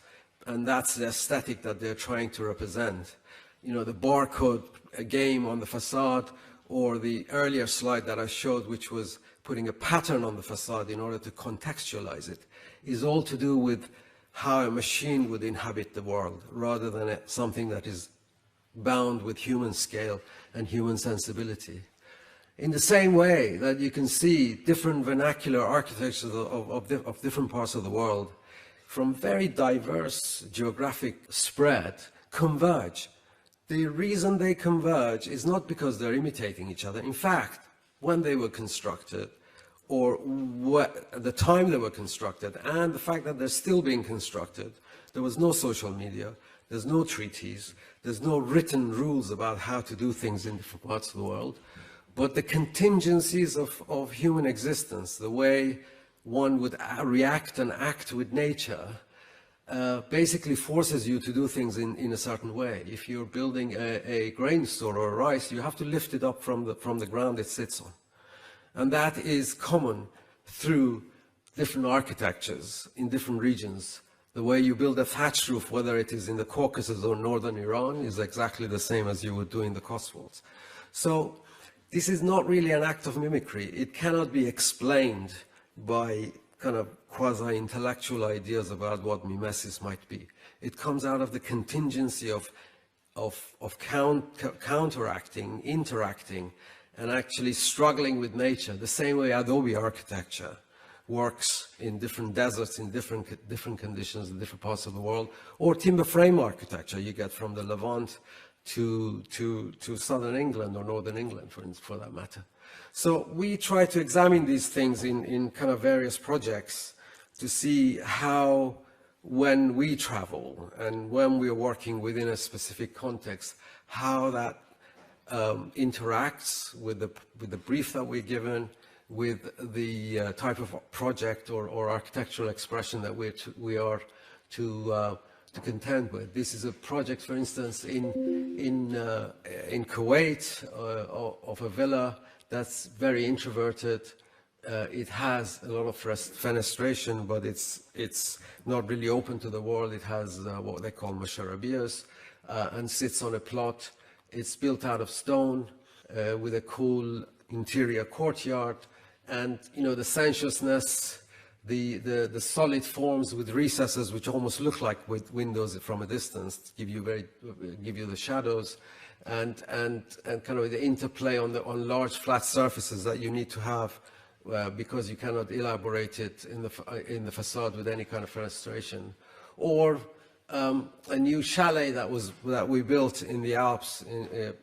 S4: and that's the aesthetic that they're trying to represent. You know, the barcode game on the facade, or the earlier slide that I showed, which was putting a pattern on the facade in order to contextualize it, is all to do with how a machine would inhabit the world, rather than something that is bound with human scale and human sensibility. In the same way that you can see different vernacular architectures of different parts of the world, from very diverse geographic spread, converge. The reason they converge is not because they're imitating each other. In fact, when they were constructed, or at the time they were constructed, and the fact that they're still being constructed, there was no social media, there's no treaties, there's no written rules about how to do things in different parts of the world, but the contingencies of human existence, the way one would react and act with nature, basically forces you to do things in a certain way. If you're building a grain store or rice, you have to lift it up from the ground it sits on. And that is common through different architectures in different regions. The way you build a thatched roof, whether it is in the Caucasus or northern Iran, is exactly the same as you would do in the Cotswolds. So this is not really an act of mimicry. It cannot be explained by kind of quasi-intellectual ideas about what mimesis might be. It comes out of the contingency of counteracting, interacting, and actually struggling with nature, the same way Adobe architecture works in different deserts, in different conditions in different parts of the world, or timber frame architecture you get from the Levant to southern England or northern England, for that matter. So we try to examine these things in kind of various projects to see how, when we travel and when we're working within a specific context, how that interacts with the brief that we're given, with the type of project or architectural expression that we are to contend with. This is a project, for instance, in Kuwait, of a villa that's very introverted. It has a lot of fenestration, but it's not really open to the world. It has what they call masharabiyas, and sits on a plot. It's built out of stone with a cool interior courtyard, and you know, the sensuousness, the solid forms with recesses which almost look like with windows from a distance, give you the shadows, and kind of the interplay on large flat surfaces that you need to have because you cannot elaborate it in the facade with any kind of fenestration. Or a new chalet that we built in the Alps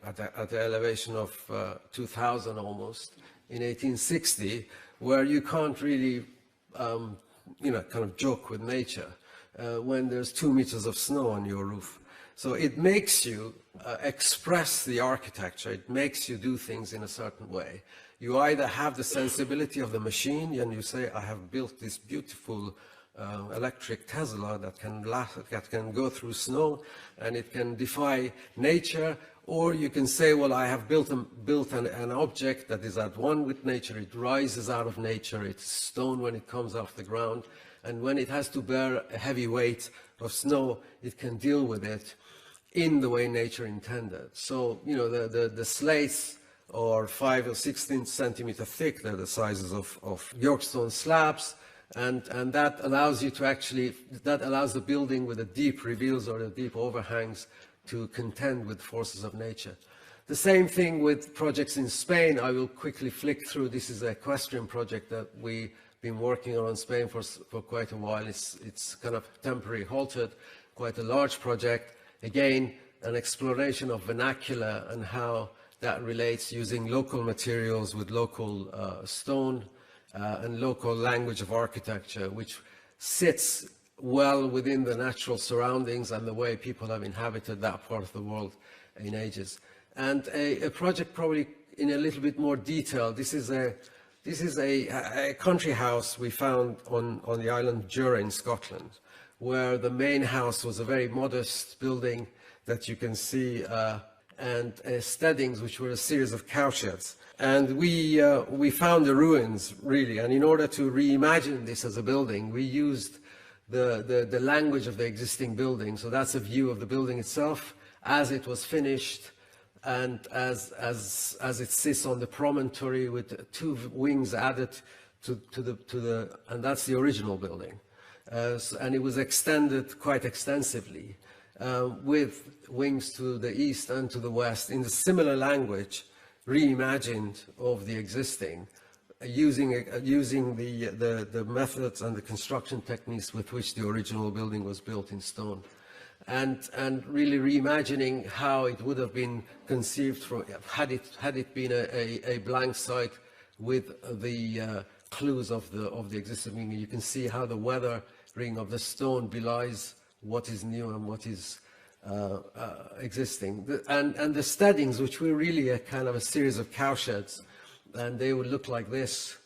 S4: at the elevation of 2000 almost in 1860, where you can't really kind of joke with nature when there's 2 meters of snow on your roof. So it makes you express the architecture. It makes you do things in a certain way. You either have the sensibility of the machine and you say, I have built this beautiful electric Tesla that can go through snow and it can defy nature, or you can say, well, I have built an object that is at one with nature. It rises out of nature. It's stone when it comes off the ground, and when it has to bear a heavy weight of snow, it can deal with it in the way nature intended. So, you know, the slates are 5 or 16 centimeter thick. They're the sizes of Yorkstone slabs. And that allows you to that allows the building with the deep reveals or the deep overhangs to contend with forces of nature. The same thing with projects in Spain. I will quickly flick through. This is an equestrian project that we've been working on in Spain for quite a while. It's kind of temporarily halted, quite a large project. Again, an exploration of vernacular and how that relates using local materials with local stone and local language of architecture, which sits well within the natural surroundings and the way people have inhabited that part of the world in ages. And a project probably in a little bit more detail. This is a country house we found on the island Jura in Scotland, where the main house was a very modest building that you can see, and steadings, which were a series of cowsheds. And we found the ruins, really, and in order to reimagine this as a building, we used the language of the existing building. So that's a view of the building itself as it was finished, and as it sits on the promontory with 2 wings added to the, and that's the original building. And it was extended quite extensively with wings to the east and to the west in the similar language, reimagined of the existing, using the methods and the construction techniques with which the original building was built in stone. And really reimagining how it would have been conceived had it been a blank site with the clues of the existing building. You can see how the weathering of the stone belies what is new and what is existing. And the steadings, which were really a kind of a series of cowsheds, and they would look like this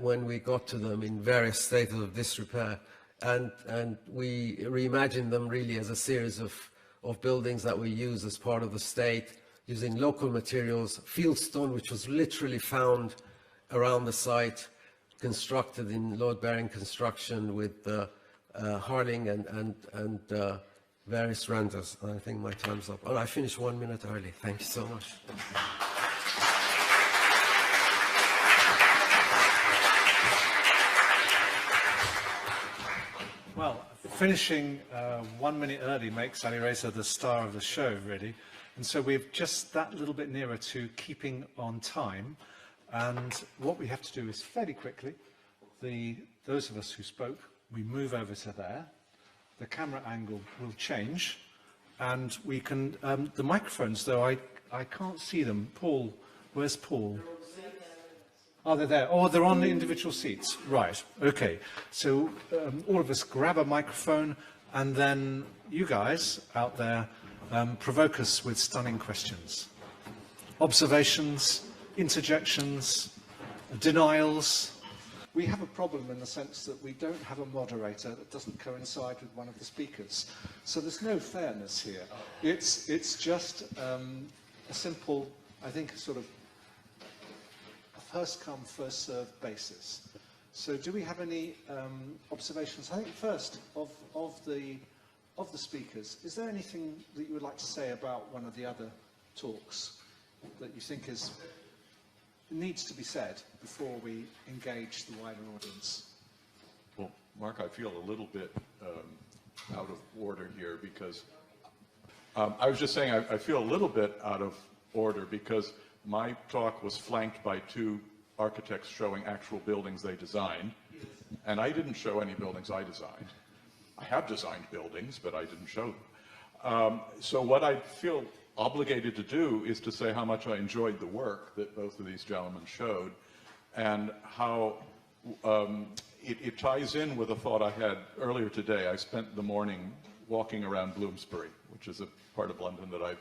S4: when we got to them in various states of disrepair. And we reimagined them really as a series of buildings that we use as part of the state, using local materials, fieldstone, which was literally found around the site, constructed in load-bearing construction with Harling and various renders. I think my time's up. Oh, I finished 1 minute early. Thank you so much.
S1: Well, finishing 1 minute early makes Ali Reza the star of the show, really. And so we're just that little bit nearer to keeping on time. And what we have to do is fairly quickly, those of us who spoke, we move over to there. The camera angle will change. And we can, the microphones, though, I can't see them. Paul, where's Paul? Oh, they're there. Oh, they're on the individual seats. Right. Okay. So all of us grab a microphone, and then you guys out there provoke us with stunning questions. Observations, interjections, denials. We have a problem in the sense that we don't have a moderator that doesn't coincide with one of the speakers. So there's no fairness here. It's just a simple, I think, sort of first come, first served basis. So do we have any observations? I think first of the speakers, is there anything that you would like to say about one of the other talks that you think needs to be said before we engage the wider audience?
S3: Well, Mark, I feel a little bit out of order here because I was just saying I feel a little bit out of order because my talk was flanked by 2 architects showing actual buildings they designed, and I didn't show any buildings I designed. I have designed buildings, but I didn't show them. So what I feel obligated to do is to say how much I enjoyed the work that both of these gentlemen showed, and how it ties in with a thought I had earlier today. I spent the morning walking around Bloomsbury, which is a part of London that I've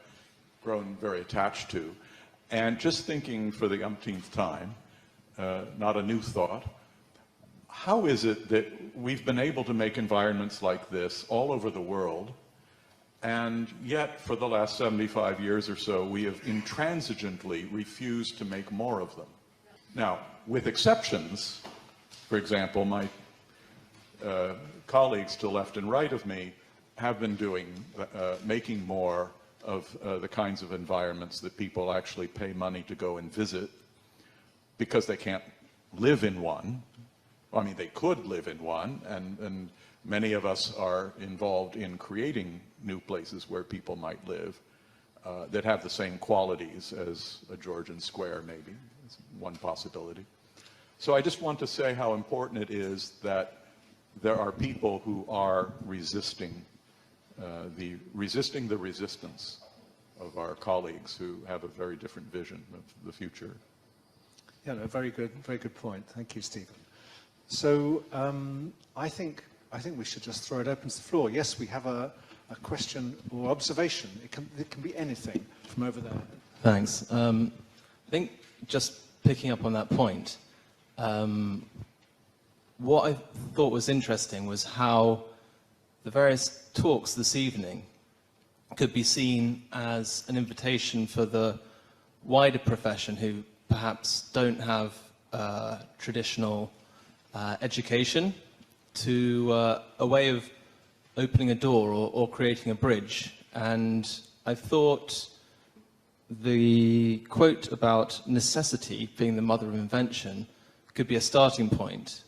S3: grown very attached to. And just thinking for the umpteenth time, not a new thought, how is it that we've been able to make environments like this all over the world, and yet for the last 75 years or so, we have intransigently refused to make more of them? Now, with exceptions, for example, my colleagues to left and right of me have been making more of the kinds of environments that people actually pay money to go and visit because they can't live in one. I mean, they could live in one, and Many of us are involved in creating new places where people might live that have the same qualities as a Georgian square, maybe. It's one possibility. So I just want to say how important it is that there are people who are resisting the resistance of our colleagues who have a very different vision of the future.
S1: Yeah, no, very good point. Thank you, Stephen. So I think we should just throw it open to the floor. Yes, we have a question or observation. It can be anything from over there.
S5: Thanks. I think just picking up on that point, what I thought was interesting was how the various talks this evening could be seen as an invitation for the wider profession who perhaps don't have traditional education to a way of opening a door or creating a bridge. And I thought the quote about necessity being the mother of invention could be a starting point,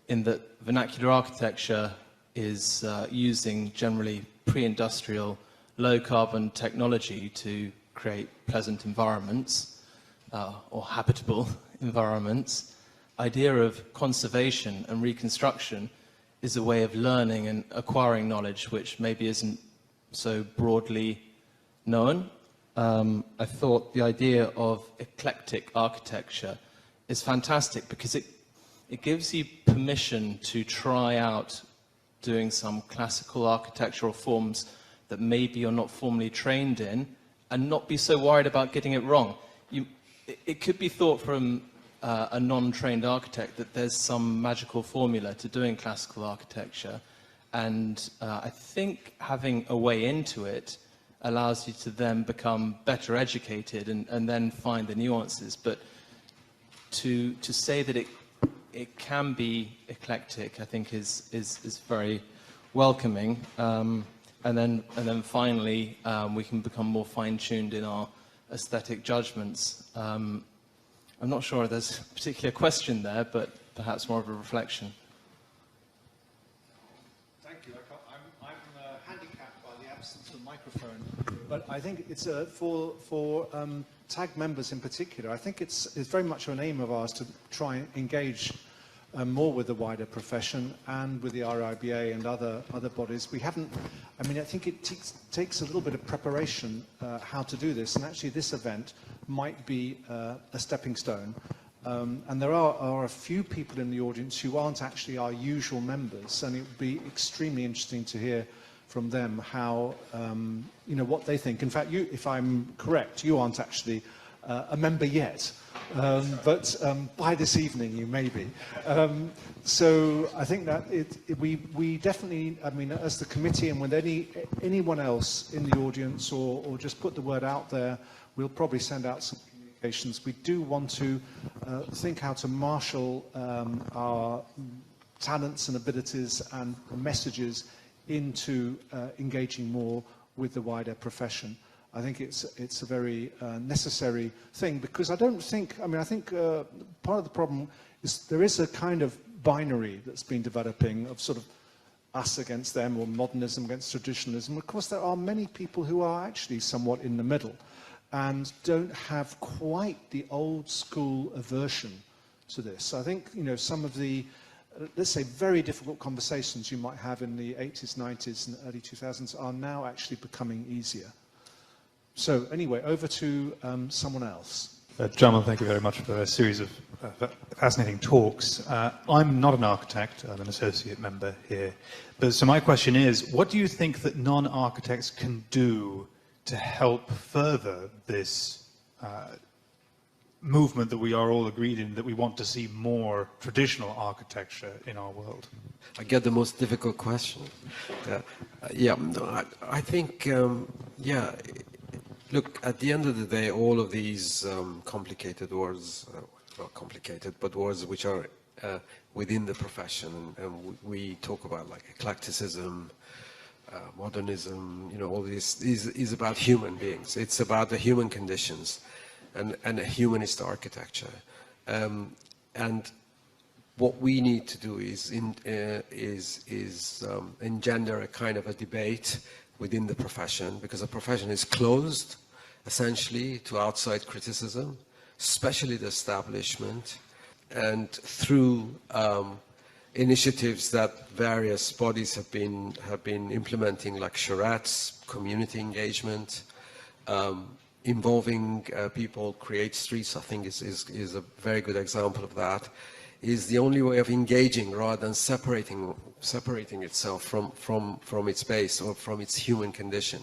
S5: in that vernacular architecture is using generally pre-industrial low-carbon technology to create pleasant environments or habitable environments. Idea of conservation and reconstruction is a way of learning and acquiring knowledge which maybe isn't so broadly known. I thought the idea of eclectic architecture is fantastic because it gives you permission to try out doing some classical architectural forms that maybe you're not formally trained in and not be so worried about getting it wrong. It could be thought from a non-trained architect that there's some magical formula to doing classical architecture, and I think having a way into it allows you to then become better educated and then find the nuances. But to say that it can be eclectic, I think is very welcoming. And then finally, we can become more fine-tuned in our aesthetic judgments. I'm not sure if there's a particular question there, but perhaps more of a reflection.
S1: Thank you. I'm handicapped by the absence of a microphone, but I think it's for TAG members in particular. I think it's very much an aim of ours to try and engage more with the wider profession and with the RIBA and other bodies. We haven't. I mean, I think it takes a little bit of preparation how to do this, and actually this event might be a stepping stone. And there are a few people in the audience who aren't actually our usual members, and it would be extremely interesting to hear from them how, you know, what they think. In fact, if I'm correct, you aren't actually a member yet, but by this evening you may be. So I think that we definitely, I mean, as the committee and with anyone else in the audience or just put the word out there, we'll probably send out some communications. We do want to think how to marshal our talents and abilities and messages into engaging more with the wider profession. I think it's a very necessary thing, because I think part of the problem is there is a kind of binary that's been developing of sort of us against them, or modernism against traditionalism. Of course, there are many people who are actually somewhat in the middle and don't have quite the old school aversion to this. I think, you know, some of the, let's say, very difficult conversations you might have in the 80s, 90s and early 2000s are now actually becoming easier. So anyway, over to someone else.
S6: Jamal, thank you very much for a series of fascinating talks. I'm not an architect, I'm an associate member here. But so my question is, what do you think that non-architects can do to help further this movement that we are all agreed in, that we want to see more traditional architecture in our world?
S4: I get the most difficult question. I think, look, at the end of the day, all of these complicated words, not complicated, but words which are within the profession, and we talk about like eclecticism, modernism, you know, all this is about human beings. It's about the human conditions and a humanist architecture. And what we need to do is engender a kind of a debate within the profession, because the profession is closed essentially to outside criticism, especially the establishment, and through initiatives that various bodies have been implementing, like charrettes, community engagement, involving people, create streets, I think is a very good example of that, is the only way of engaging rather than separating itself from its base or from its human condition.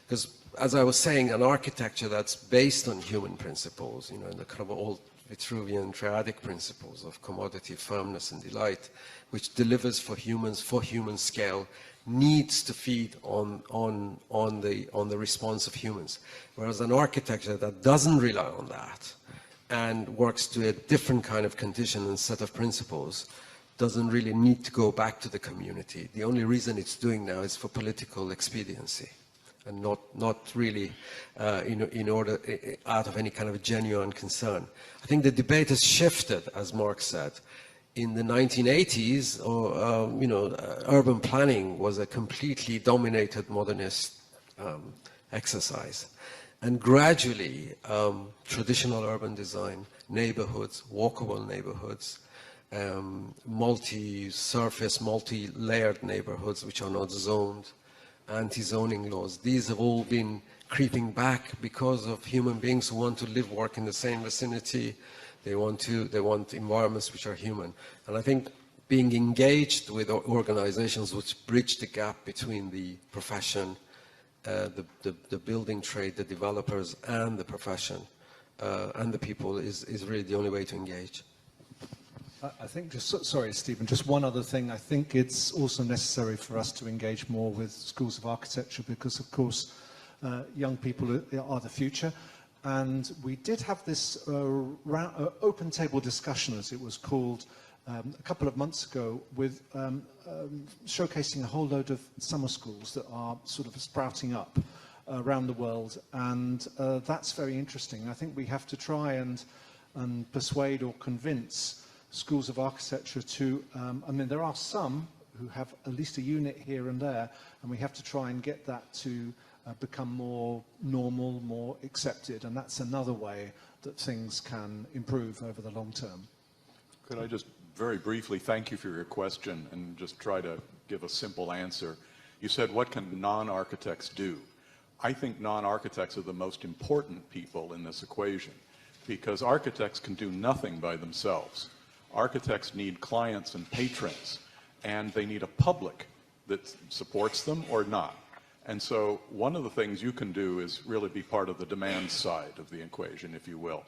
S4: Because, as I was saying, an architecture that's based on human principles, you know, in the kind of old Vitruvian triadic principles of commodity, firmness, and delight, which delivers for humans, for human scale, needs to feed on the response of humans. Whereas an architecture that doesn't rely on that and works to a different kind of condition and set of principles doesn't really need to go back to the community. The only reason it's doing now is for political expediency, and not really in order, out of any kind of genuine concern. I think the debate has shifted, as Mark said. In the 1980s, urban planning was a completely dominated modernist exercise. And gradually, traditional urban design, neighborhoods, walkable neighborhoods, multi-surface, multi-layered neighborhoods which are not zoned, anti-zoning laws, these have all been creeping back because of human beings who want to live, work in the same vicinity. They want environments which are human. And I think being engaged with organizations which bridge the gap between the profession, the building trade, the developers, and the profession, and the people is really the only way to engage.
S1: I think sorry, Stephen, just one other thing. I think it's also necessary for us to engage more with schools of architecture because, of course, young people are the future. And we did have this open table discussion, as it was called, a couple of months ago, with showcasing a whole load of summer schools that are sort of sprouting up around the world. And that's very interesting. I think we have to try and persuade or convince schools of architecture to, I mean, there are some who have at least a unit here and there, and we have to try and get that to become more normal, more accepted, and that's another way that things can improve over the long term.
S3: Could I just very briefly thank you for your question and just try to give a simple answer? You said, what can non-architects do? I think non-architects are the most important people in this equation because architects can do nothing by themselves. Architects need clients and patrons, and they need a public that supports them or not. And so one of the things you can do is really be part of the demand side of the equation, if you will.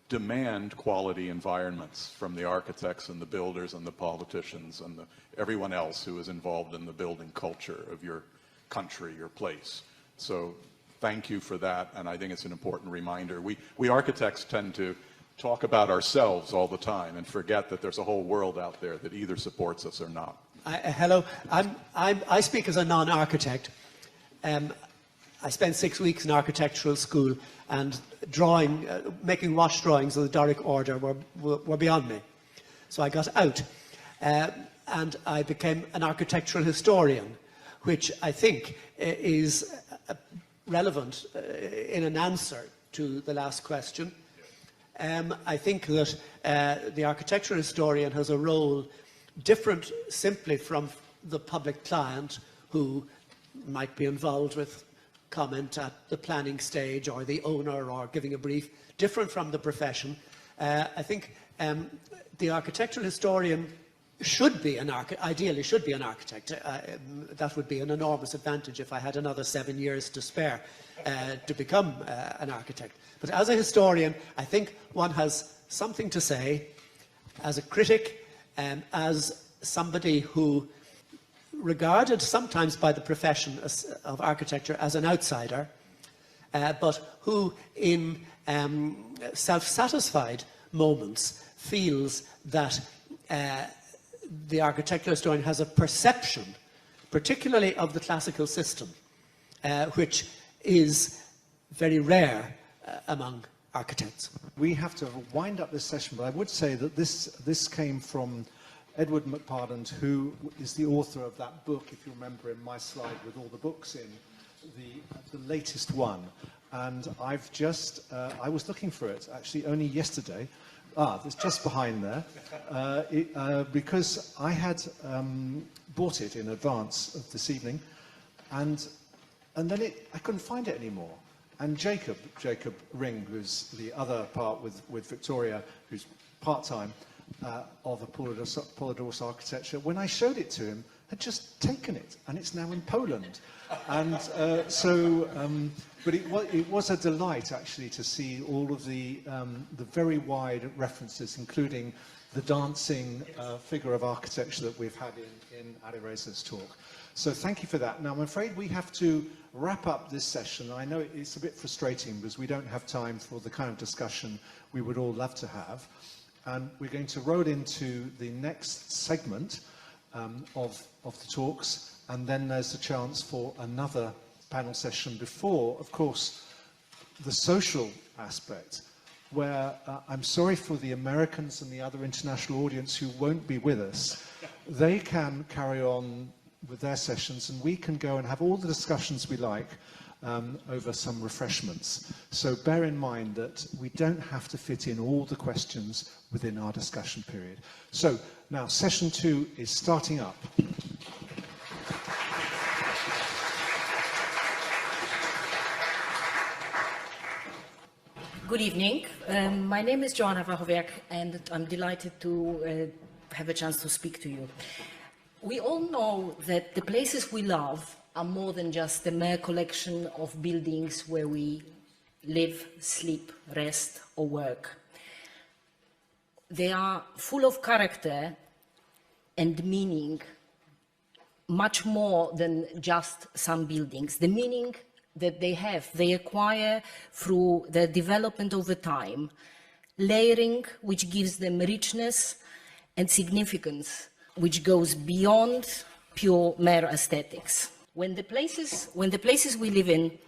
S3: Demand quality environments from the architects and the builders and the politicians and everyone else who is involved in the building culture of your country, your place. So thank you for that, and I think it's an important reminder. We architects tend to talk about ourselves all the time and forget that there's a whole world out there that either supports us or not.
S7: Hello, I speak as a non-architect. I spent 6 weeks in architectural school, and making wash drawings of the Doric order were beyond me. So I got out, and I became an architectural historian, which I think is relevant in an answer to the last question. I think that the architectural historian has a role different simply from the public client who might be involved with comment at the planning stage, or the owner, or giving a brief, different from the profession. I think the architectural historian should be ideally should be an architect. That would be an enormous advantage if I had another 7 years to spare to become an architect. But as a historian, I think one has something to say as a critic, as somebody who regarded sometimes by the profession of architecture as an outsider, but who in self-satisfied moments feels that the architectural historian has a perception, particularly of the classical system, which is very rare among architects.
S1: We have to wind up this session, but I would say that this came from Edward McParland, who is the author of that book, if you remember in my slide with all the books in, the latest one. And I've just, I was looking for it actually only yesterday. It's just behind there, because I had bought it in advance of this evening, and then I couldn't find it anymore. And Jacob Ring, who's the other part with Victoria, who's part-time of Apollodorus architecture, when I showed it to him, had just taken it, and it's now in Poland. And but it was a delight actually to see all of the very wide references, including the dancing figure of architecture that we've had in Alireza's talk. So thank you for that. Now I'm afraid we have to wrap up this session. I know it's a bit frustrating because we don't have time for the kind of discussion we would all love to have. And we're going to roll into the next segment of the talks, and then there's a chance for another panel session before, of course, the social aspect, where I'm sorry for the Americans and the other international audience who won't be with us. They can carry on with their sessions, and we can go and have all the discussions we like over some refreshments. So bear in mind that we don't have to fit in all the questions within our discussion period. So now session 2 is starting up.
S8: Good evening. My name is Joanna Wachowiak, and I'm delighted to have a chance to speak to you. We all know that the places we love are more than just a mere collection of buildings where we live, sleep, rest, or work. They are full of character and meaning, much more than just some buildings. The meaning that they acquire through their development over time, layering which gives them richness and significance, which goes beyond pure mere aesthetics. When the places we live in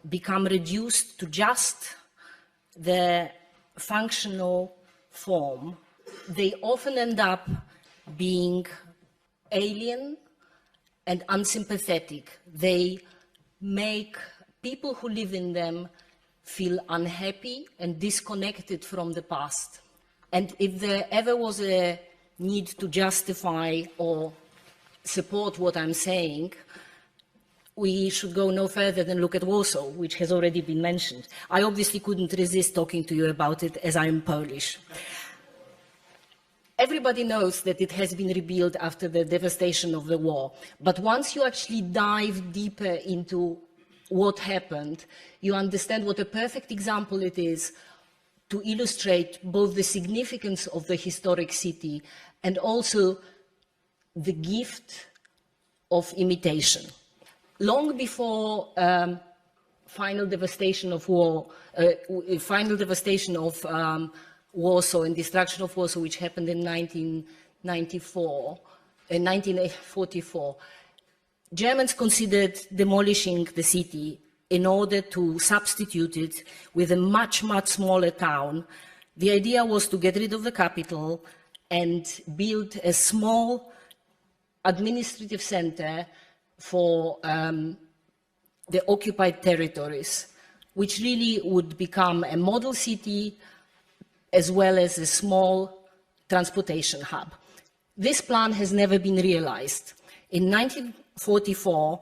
S8: become reduced to just the functional form, they often end up being alien and unsympathetic. They make people who live in them feel unhappy and disconnected from the past. And if there ever was a need to justify or support what I'm saying, we should go no further than look at Warsaw, which has already been mentioned. I obviously couldn't resist talking to you about it as I'm Polish. Everybody knows that it has been rebuilt after the devastation of the war, but once you actually dive deeper into what happened, you understand what a perfect example it is to illustrate both the significance of the historic city and also the gift of imitation. Long before final devastation of war, Warsaw and destruction of Warsaw, which happened in 1944, Germans considered demolishing the city in order to substitute it with a much, much smaller town. The idea was to get rid of the capital and build a small administrative center for the occupied territories, which really would become a model city as well as a small transportation hub. This plan has never been realized. In 1944,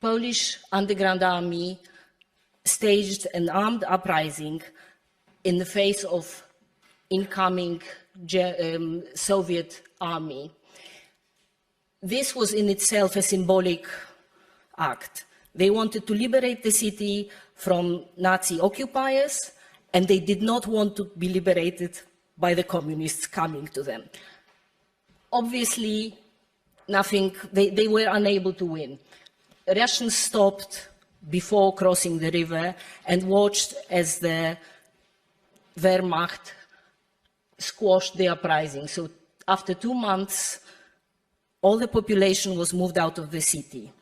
S8: Polish underground army staged an armed uprising in the face of incoming Soviet army. This was in itself a symbolic act. They wanted to liberate the city from Nazi occupiers, and they did not want to be liberated by the communists coming to them. Obviously, they were unable to win. Russians stopped before crossing the river and watched as the Wehrmacht squashed the uprising. So after 2 months, all the population was moved out of the city.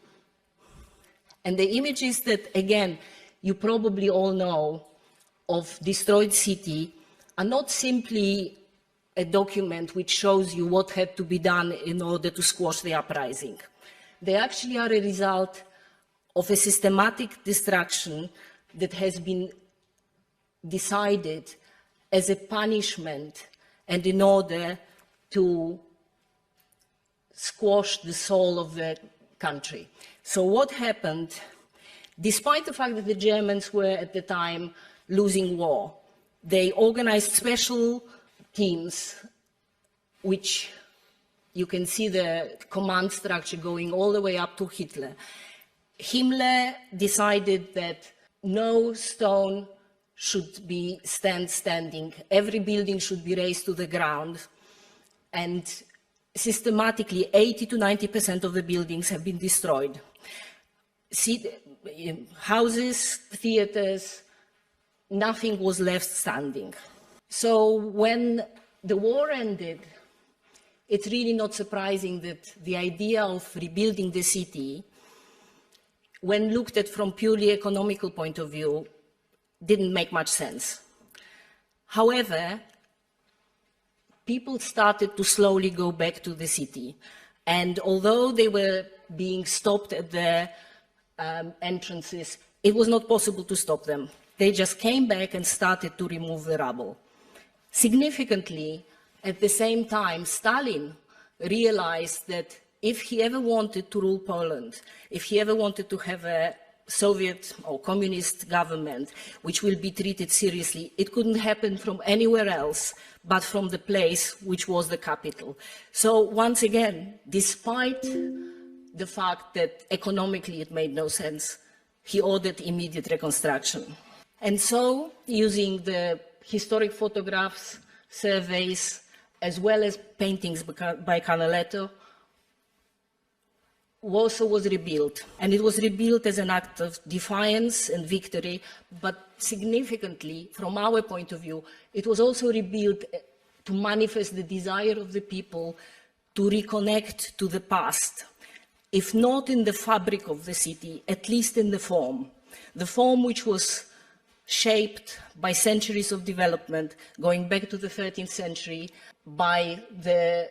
S8: And the images that, again, you probably all know of destroyed city are not simply a document which shows you what had to be done in order to squash the uprising. They actually are a result of a systematic destruction that has been decided as a punishment and in order to squash the soul of the country. So what happened, despite the fact that the Germans were at the time losing war, they organized special teams, which you can see the command structure going all the way up to Hitler. Himmler decided that no stone should be standing. Every building should be razed to the ground. And systematically, 80 to 90% of the buildings have been destroyed. Houses, theaters, nothing was left standing. So when the war ended, it's really not surprising that the idea of rebuilding the city, when looked at from purely economical point of view, didn't make much sense. However, people started to slowly go back to the city. And although they were being stopped at the entrances, it was not possible to stop them. They just came back and started to remove the rubble. Significantly, at the same time, Stalin realized that if he ever wanted to rule Poland, if he ever wanted to have a Soviet or communist government which will be treated seriously, it couldn't happen from anywhere else but from the place which was the capital. So once again, despite the fact that economically it made no sense, he ordered immediate reconstruction. And so, using the historic photographs, surveys, as well as paintings by Canaletto, Warsaw was rebuilt, and it was rebuilt as an act of defiance and victory, but significantly, from our point of view, it was also rebuilt to manifest the desire of the people to reconnect to the past, if not in the fabric of the city, at least in the form which was shaped by centuries of development, going back to the 13th century, by the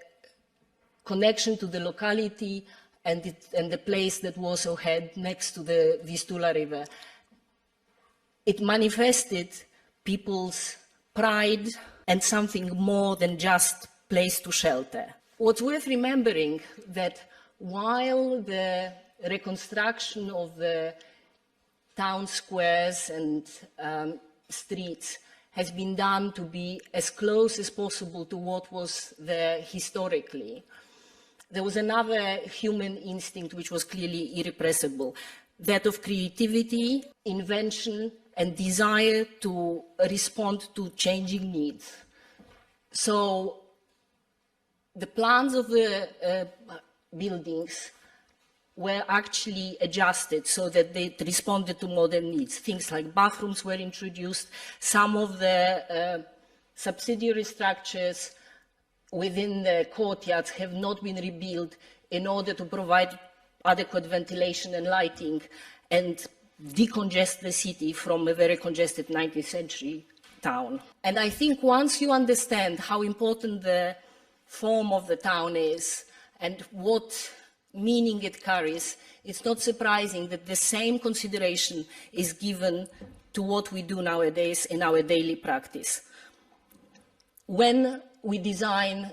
S8: connection to the locality and the place that Warsaw had next to the Vistula River. It manifested people's pride and something more than just place to shelter. What's worth remembering that while the reconstruction of the town squares and streets has been done to be as close as possible to what was there historically, there was another human instinct which was clearly irrepressible, that of creativity, invention, and desire to respond to changing needs. So the plans of the buildings were actually adjusted so that they responded to modern needs. Things like bathrooms were introduced. Some of the subsidiary structures within the courtyards have not been rebuilt in order to provide adequate ventilation and lighting and decongest the city from a very congested 19th century town. And I think once you understand how important the form of the town is and what meaning it carries, it's not surprising that the same consideration is given to what we do nowadays in our daily practice. When we design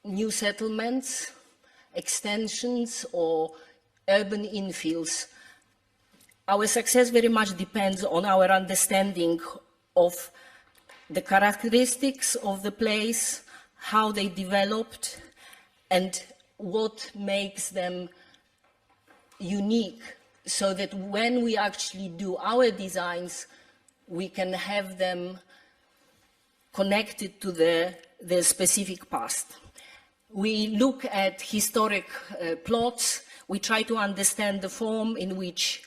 S8: new settlements, extensions, or urban infills, our success very much depends on our understanding of the characteristics of the place, how they developed, and what makes them unique, so that when we actually do our designs, we can have them connected to the specific past. We look at historic plots, we try to understand the form in which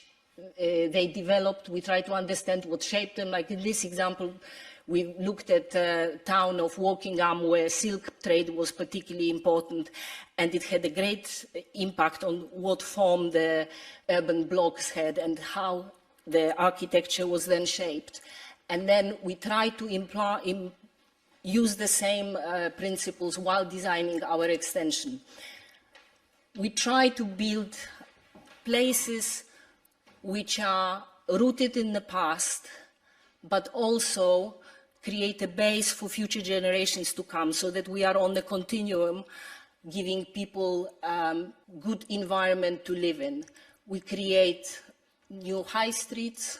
S8: they developed, we try to understand what shaped them. Like in this example, we looked at the town of Wokingham, where silk trade was particularly important, and it had a great impact on what form the urban blocks had and how the architecture was then shaped. And then we try to use the same principles while designing our extension. We try to build places which are rooted in the past, but also create a base for future generations to come, so that we are on the continuum, giving people good environment to live in. We create new high streets,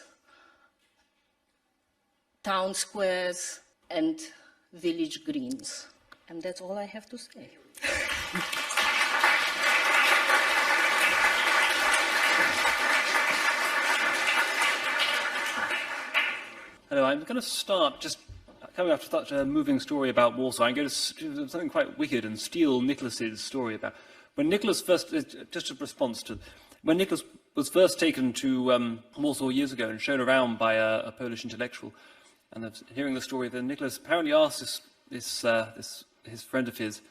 S8: town squares, and village greens. And that's all I have to say.
S9: Hello, I'm going to start just coming after such a moving story about Warsaw. I'm going to do something quite wicked and steal Nicholas's story about when Nicholas first, just a response to, when Nicholas was first taken to Warsaw years ago and shown around by a Polish intellectual, and hearing the story, then Nicholas apparently asked his friend of his,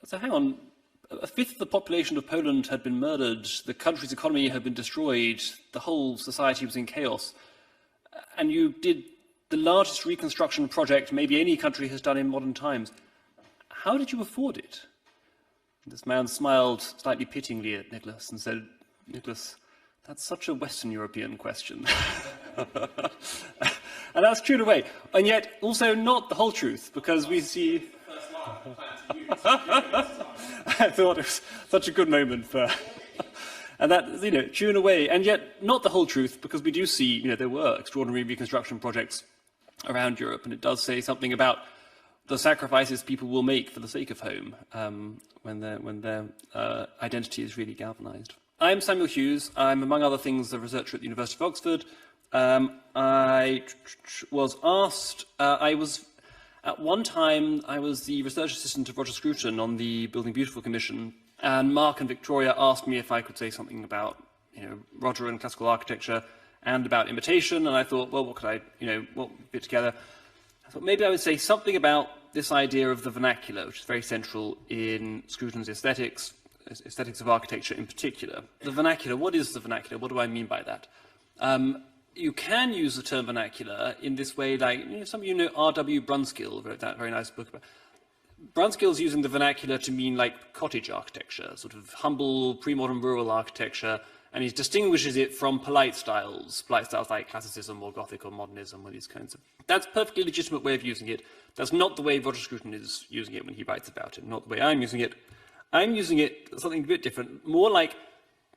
S9: so hang on, a fifth of the population of Poland had been murdered, the country's economy had been destroyed, the whole society was in chaos, and you did the largest reconstruction project maybe any country has done in modern times. How did you afford it? This man smiled slightly pityingly at Nicholas and said, Nicholas, that's such a Western European question. And that's true in a way, and yet also not the whole truth, because we see... I thought it was such a good moment for... And that, you know, true in a way, and yet not the whole truth, because we do see, you know, there were extraordinary reconstruction projects around Europe, and it does say something about the sacrifices people will make for the sake of home when their identity is really galvanized. I'm Samuel Hughes. I'm, among other things, a researcher at the University of Oxford. I was asked, at one time, I was the research assistant of Roger Scruton on the Building Beautiful Commission, and Mark and Victoria asked me if I could say something about, you know, Roger and classical architecture and about imitation, and I thought, well, what could I, you know, what fit together? I thought maybe I would say something about this idea of the vernacular, which is very central in Scruton's aesthetics of architecture in particular. The vernacular, what is the vernacular? What do I mean by that? You can use the term vernacular in this way, like, you know, some of you know R.W. Brunskill wrote that very nice book about. Brunskill's using the vernacular to mean like cottage architecture, sort of humble, pre-modern rural architecture, and he distinguishes it from polite styles like classicism or Gothic or modernism or these kinds of... That's a perfectly legitimate way of using it. That's not the way Roger Scruton is using it when he writes about it, not the way I'm using it. I'm using it something a bit different, more like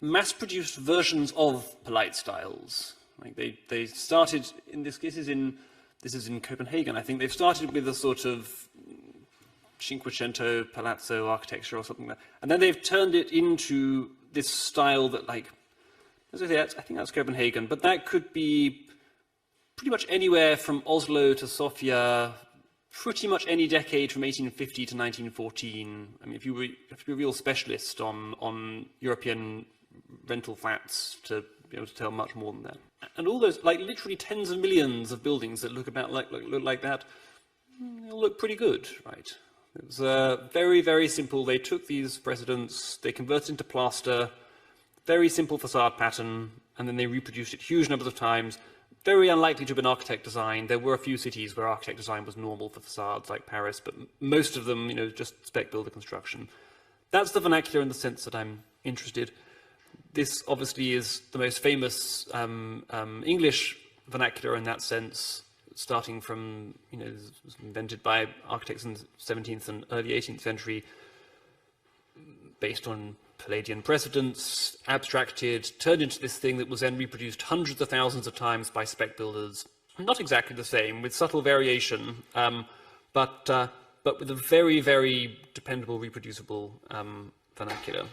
S9: mass-produced versions of polite styles. Like they started, in this case, this is in Copenhagen, I think. They've started with a sort of Cinquecento palazzo architecture or something like that. And then they've turned it into this style that, like, as I say, I think that's Copenhagen, but that could be pretty much anywhere from Oslo to Sofia, pretty much any decade from 1850 to 1914. I mean, if you were a real specialist on European rental flats to be able to tell much more than that. And all those, like, literally tens of millions of buildings that look about look like that, they'll look pretty good, right? It was very, very simple. They took these precedents, they converted into plaster, very simple facade pattern, and then they reproduced it huge numbers of times. Very unlikely to have been architect design. There were a few cities where architect design was normal for facades, like Paris, but most of them, you know, just spec builder construction. That's the vernacular in the sense that I'm interested. This obviously is the most famous English vernacular in that sense, starting from, you know, it was invented by architects in the 17th and early 18th century, based on Palladian precedents, abstracted, turned into this thing that was then reproduced hundreds of thousands of times by spec builders. Not exactly the same, with subtle variation, but with a very, very dependable, reproducible vernacular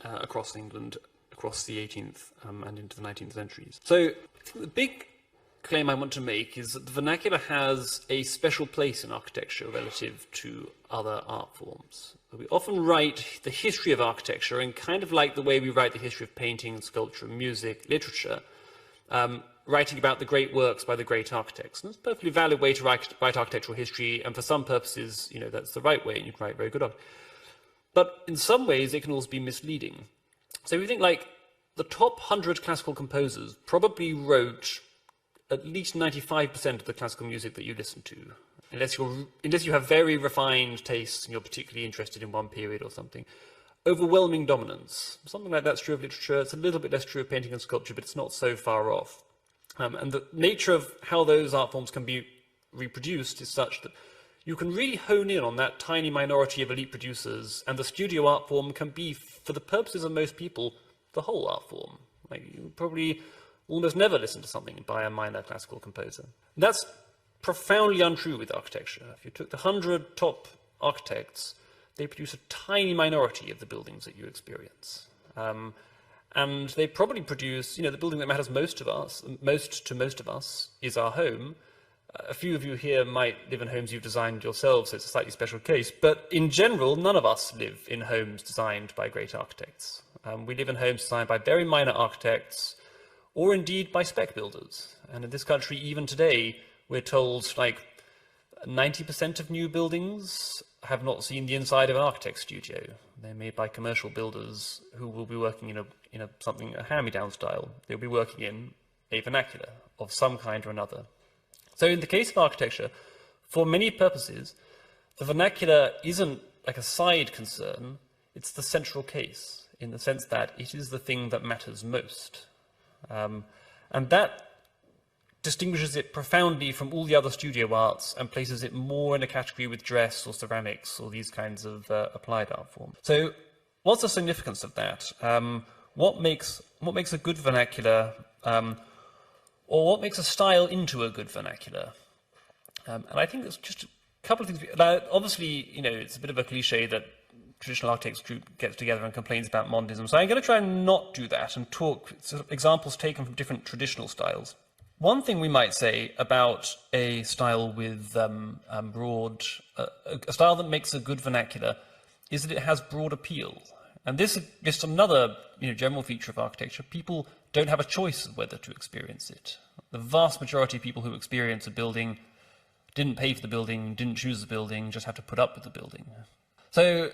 S9: across England, across the 18th and into the 19th centuries. So the big claim I want to make is that the vernacular has a special place in architecture relative to other art forms. We often write the history of architecture in kind of like the way we write the history of painting, sculpture, music, literature, writing about the great works by the great architects. And it's a perfectly valid way to write architectural history, and for some purposes, you know, that's the right way, and you can write very good art. But in some ways, it can also be misleading. So if you think like the top 100 classical composers probably wrote at least 95% of the classical music that you listen to. unless you have very refined tastes and you're particularly interested in one period or something. Overwhelming dominance. Something like that's true of literature. It's a little bit less true of painting and sculpture, but it's not so far off. And the nature of how those art forms can be reproduced is such that you can really hone in on that tiny minority of elite producers, and the studio art form can be, for the purposes of most people, the whole art form. Like, you probably almost never listen to something by a minor classical composer. That's profoundly untrue with architecture. If you took the 100 top architects, they produce a tiny minority of the buildings that you experience. And they probably produce, the building that matters most to most of us is our home. A few of you here might live in homes you've designed yourselves, so it's a slightly special case. But in general, none of us live in homes designed by great architects. We live in homes designed by very minor architects, or indeed by spec builders. And in this country, even today, we're told like 90% of new buildings have not seen the inside of an architect's studio. They're made by commercial builders who will be working in a hand-me-down style. They'll be working in a vernacular of some kind or another. So in the case of architecture, for many purposes, the vernacular isn't like a side concern, it's the central case, in the sense that it is the thing that matters most. And that distinguishes it profoundly from all the other studio arts and places it more in a category with dress or ceramics or these kinds of applied art forms. So what's the significance of that? What makes a good vernacular, or what makes a style into a good vernacular? And I think there's just a couple of things. Now, obviously, it's a bit of a cliche that traditional architects group gets together and complains about modernism. So I'm going to try and not do that and talk sort of examples taken from different traditional styles. One thing we might say about a style with a style that makes a good vernacular is that it has broad appeal. And this is just another general feature of architecture. People don't have a choice of whether to experience it. The vast majority of people who experience a building didn't pay for the building, didn't choose the building, just have to put up with the building. So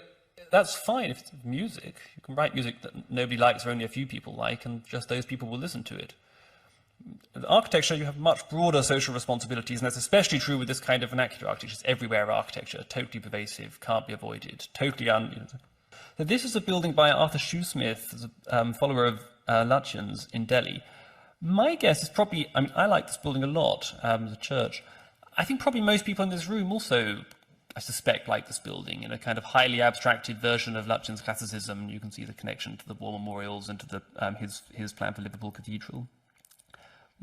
S9: that's fine if it's music. You can write music that nobody likes or only a few people like, and just those people will listen to it. In architecture, you have much broader social responsibilities, and that's especially true with this kind of vernacular architecture. It's everywhere architecture, totally pervasive, can't be avoided, totally So this is a building by Arthur Shoesmith, a follower of Lutyens in Delhi. My guess is probably, I like this building a lot, as a church. I think probably most people in this room also, I suspect, like this building in a kind of highly abstracted version of Lutyens' classicism. You can see the connection to the war memorials and to the, his plan for Liverpool Cathedral.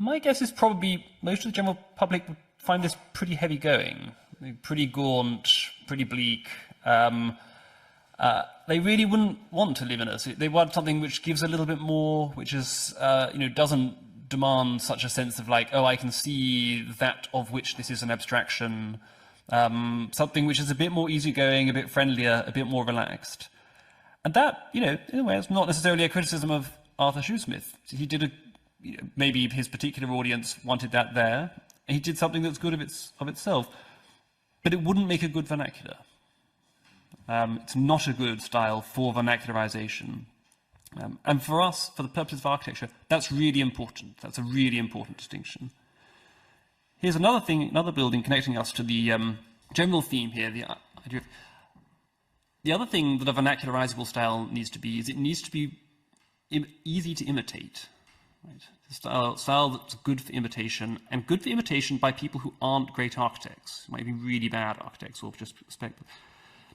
S9: My guess is probably most of the general public would find this pretty heavy going, pretty gaunt, pretty bleak. They really wouldn't want to live in it. They want something which gives a little bit more, which is, doesn't demand such a sense of like, oh, I can see that of which this is an abstraction. Something which is a bit more easygoing, a bit friendlier, a bit more relaxed. And that, in a way, it's not necessarily a criticism of Arthur Shoesmith. He did maybe his particular audience wanted that there, and he did something that's good of itself, but it wouldn't make a good vernacular. It's not a good style for vernacularization. And for us, for the purposes of architecture, that's really important. That's a really important distinction. Here's another thing, another building connecting us to the general theme here, the idea of the other thing that a vernacularizable style needs to be is it needs to be easy to imitate. Right? A style that's good for imitation, and good for imitation by people who aren't great architects. It might be really bad architects or just spec.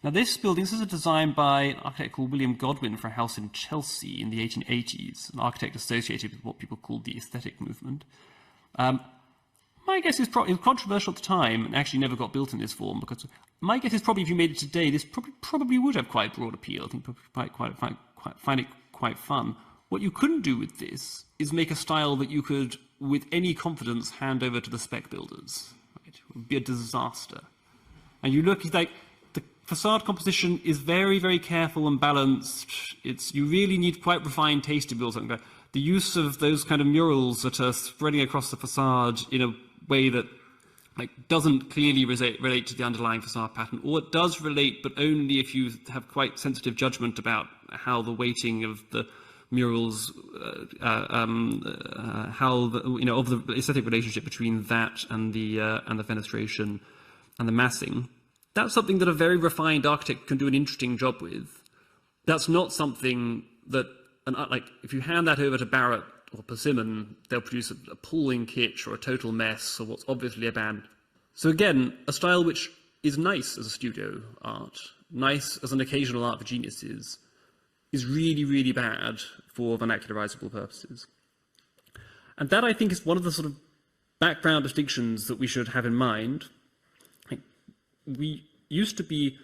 S9: Now this building, this is a design by an architect called William Godwin for a house in Chelsea in the 1880s, an architect associated with what people called the aesthetic movement. My guess is it was controversial at the time and actually never got built in this form, because my guess is probably if you made it today, this probably would have quite broad appeal. I think people find it quite fun. What you couldn't do with this is make a style that you could, with any confidence, hand over to the spec builders. Right? It would be a disaster. And you look, it's like, the facade composition is very, very careful and balanced. You really need quite refined taste to build something like that. The use of those kind of murals that are spreading across the facade in a way that doesn't clearly relate to the underlying facade pattern, or it does relate, but only if you have quite sensitive judgment about how the weighting of the murals, how the, of the aesthetic relationship between that and the fenestration and the massing, that's something that a very refined architect can do an interesting job with. That's not something that, like, if you hand that over to Barrett or Persimmon, they'll produce a appalling kitsch or a total mess or what's obviously a bad. So again, a style which is nice as a studio art, nice as an occasional art for geniuses, is really, really bad for vernacularizable purposes. And that, I think, is one of the sort of background distinctions that we should have in mind. We used to be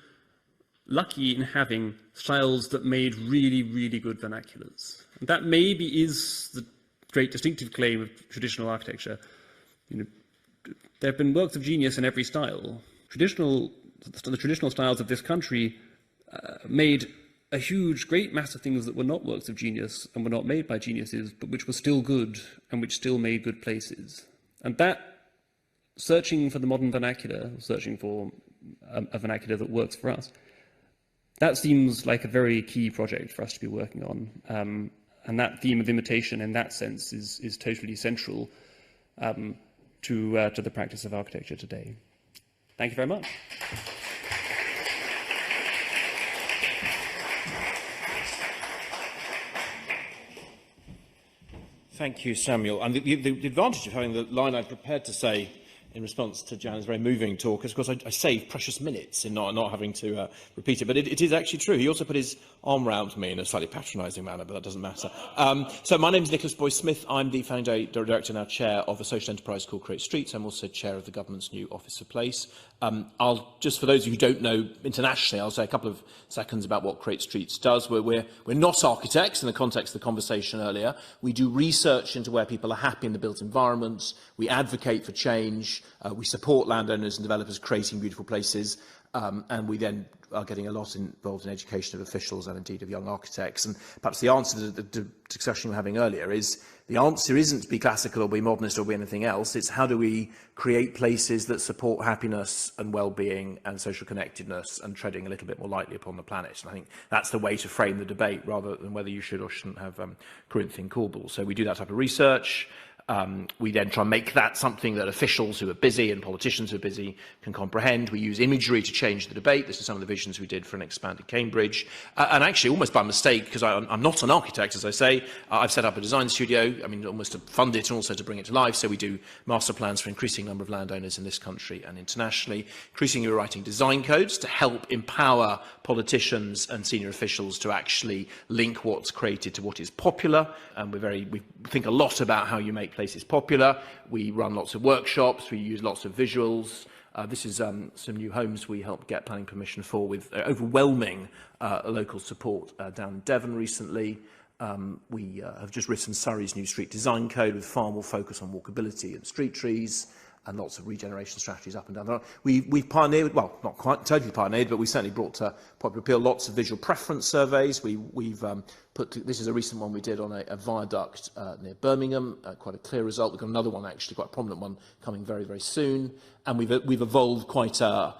S9: lucky in having styles that made really, really good vernaculars. And that maybe is the great distinctive claim of traditional architecture. There have been works of genius in every style. The traditional styles of this country made a huge, great mass of things that were not works of genius and were not made by geniuses, but which were still good and which still made good places. And that, searching for the modern vernacular, searching for a vernacular that works for us, that seems like a very key project for us to be working on. And that theme of imitation, in that sense, is totally central to the practice of architecture today. Thank you very much.
S10: Thank you, Samuel. And the advantage of having the line I'm prepared to say in response to Jan's very moving talk is, of course, I save precious minutes in not having to repeat it. But it is actually true. He also put his arm round me in a slightly patronising manner, but that doesn't matter. So my name is Nicholas Boyce-Smith. I'm the founding director, now chair of a social enterprise called Create Streets. I'm also chair of the government's new Office for Place. I'll just, for those of you who don't know internationally, I'll say a couple of seconds about what Create Streets does. We're not architects in the context of the conversation earlier. We do research into where people are happy in the built environment. We advocate for change. We support landowners and developers creating beautiful places. And we then are getting a lot involved in education of officials and indeed of young architects. And perhaps the answer to the discussion we were having earlier is, the answer isn't to be classical or be modernist or be anything else. It's how do we create places that support happiness and well-being and social connectedness and treading a little bit more lightly upon the planet. And I think that's the way to frame the debate, rather than whether you should or shouldn't have Corinthian corbels. So we do that type of research. We then try and make that something that officials who are busy and politicians who are busy can comprehend. We use imagery to change the debate. This is some of the visions we did for an expanded Cambridge. And actually, almost by mistake, because I'm not an architect, as I say, I've set up a design studio, almost to fund it and also to bring it to life. So we do master plans for an increasing number of landowners in this country and internationally. Increasingly, we're writing design codes to help empower politicians and senior officials to actually link what's created to what is popular. And we think a lot about how you make places popular. We run lots of workshops. We use lots of visuals. This is some new homes we helped get planning permission for, with overwhelming local support down in Devon recently. We have just written Surrey's new street design code with far more focus on walkability and street trees, and lots of regeneration strategies up and down the road. We've pioneered, well, not quite totally pioneered, but we certainly brought to popular appeal lots of visual preference surveys. We've this is a recent one we did on a viaduct near Birmingham, quite a clear result. We've got another one, actually, quite a prominent one, coming very, very soon. And we've evolved quite a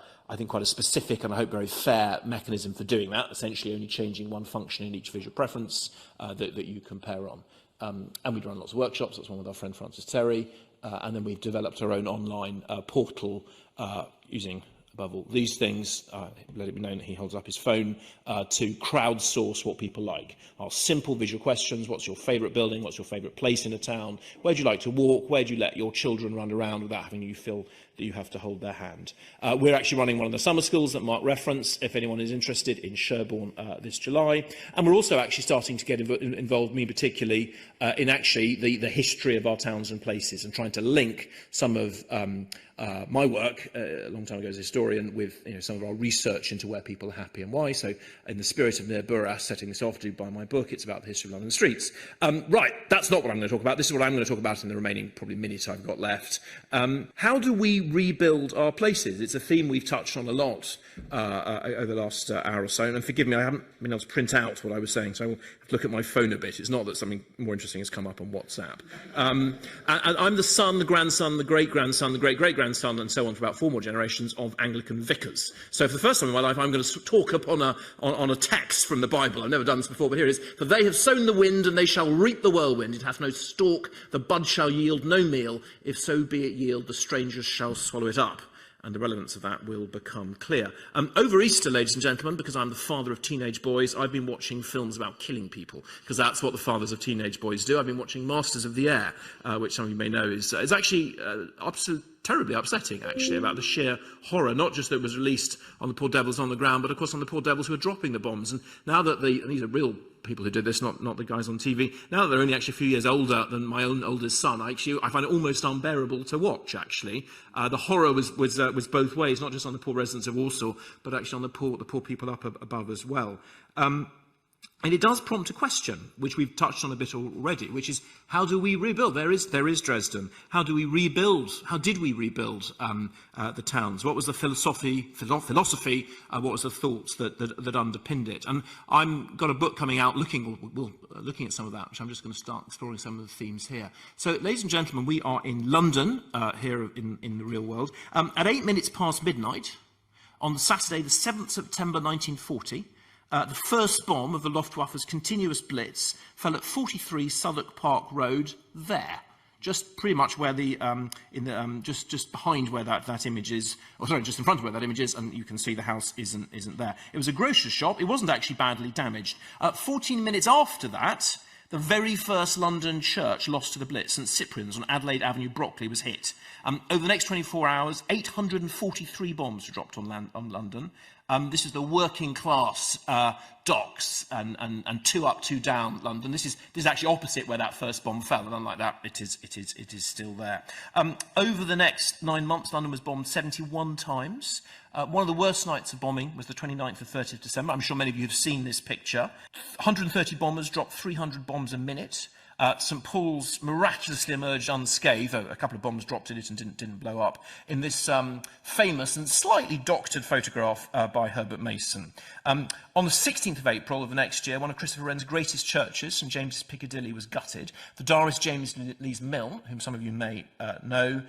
S10: specific and I hope very fair mechanism for doing that, essentially only changing one function in each visual preference that you compare on. And we run lots of workshops. That's one with our friend Francis Terry. And then we've developed our own online portal using, above all these things, let it be known that he holds up his phone, to crowdsource what people like. Our simple visual questions: what's your favourite building? What's your favourite place in a town? Where do you like to walk? Where do you let your children run around without having you feel that you have to hold their hand? We're actually running one of the summer schools that Mark referenced, if anyone is interested, in Sherborne this July. And we're also actually starting to get involved, me particularly, in actually the history of our towns and places, and trying to link some of my work, a long time ago as a historian, with some of our research into where people are happy and why. So in the spirit of Nir Burras setting this off, do buy my book. It's about the history of London streets. Right, that's not what I'm going to talk about. This is what I'm going to talk about in the remaining probably minute I've got left. How do we rebuild our places? It's a theme we've touched on a lot over the last hour or so. And forgive me, I haven't been able to print out what I was saying, so I will have to look at my phone a bit. It's not that something more interesting has come up on WhatsApp. And I'm the son, the grandson, the great-grandson, the great-great-grandson, and so on for about 4 more generations of Anglican vicars. So for the first time in my life, I'm going to talk upon a text from the Bible. I've never done this before, but here it is. For they have sown the wind, and they shall reap the whirlwind. It hath no stalk, the bud shall yield no meal. If so be it yield, the strangers shall swallow it up. and the relevance of that will become clear. Over Easter, ladies and gentlemen, because I'm the father of teenage boys, I've been watching films about killing people, because that's what the fathers of teenage boys do. I've been watching Masters of the Air, which some of you may know is actually terribly upsetting, actually, about the sheer horror, not just that it was released on the poor devils on the ground, but of course on the poor devils who are dropping the bombs. And now that these are real people who did this, not the guys on TV, now that they're only actually a few years older than my own oldest son, I find it almost unbearable to watch, actually. The horror was both ways, not just on the poor residents of Warsaw, but actually on the poor people up above as well. And it does prompt a question, which we've touched on a bit already, which is, how do we rebuild? There is Dresden. How do we rebuild? How did we rebuild the towns? What was the philosophy? What was the thoughts that underpinned it? And I've got a book coming out looking at some of that, which I'm just going to start exploring some of the themes here. So, ladies and gentlemen, we are in London, here in the real world, at 8 minutes past midnight on Saturday, the 7th September 1940. The first bomb of the Luftwaffe's continuous blitz fell at 43 Southwark Park Road, there, just pretty much where just behind where that image is, or sorry, just in front of where that image is, and you can see the house isn't there. It was a grocer's shop. It wasn't actually badly damaged. 14 minutes after that, the very first London church lost to the Blitz, St Cyprian's on Adelaide Avenue, Brockley, was hit. Over the next 24 hours, 843 bombs were dropped on London. This is the working class docks and 2 up, 2 down London. This is actually opposite where that first bomb fell, and unlike that, it is still there. Over the next 9 months, London was bombed 71 times. One of the worst nights of bombing was the 29th and 30th of December. I'm sure many of you have seen this picture. 130 bombers dropped 300 bombs a minute. St Paul's miraculously emerged unscathed, though a couple of bombs dropped in it and didn't blow up, in this famous and slightly doctored photograph by Herbert Mason. On the 16th of April of the next year, one of Christopher Wren's greatest churches, St James's Piccadilly, was gutted. The diarist James Lees Mill, whom some of you may know,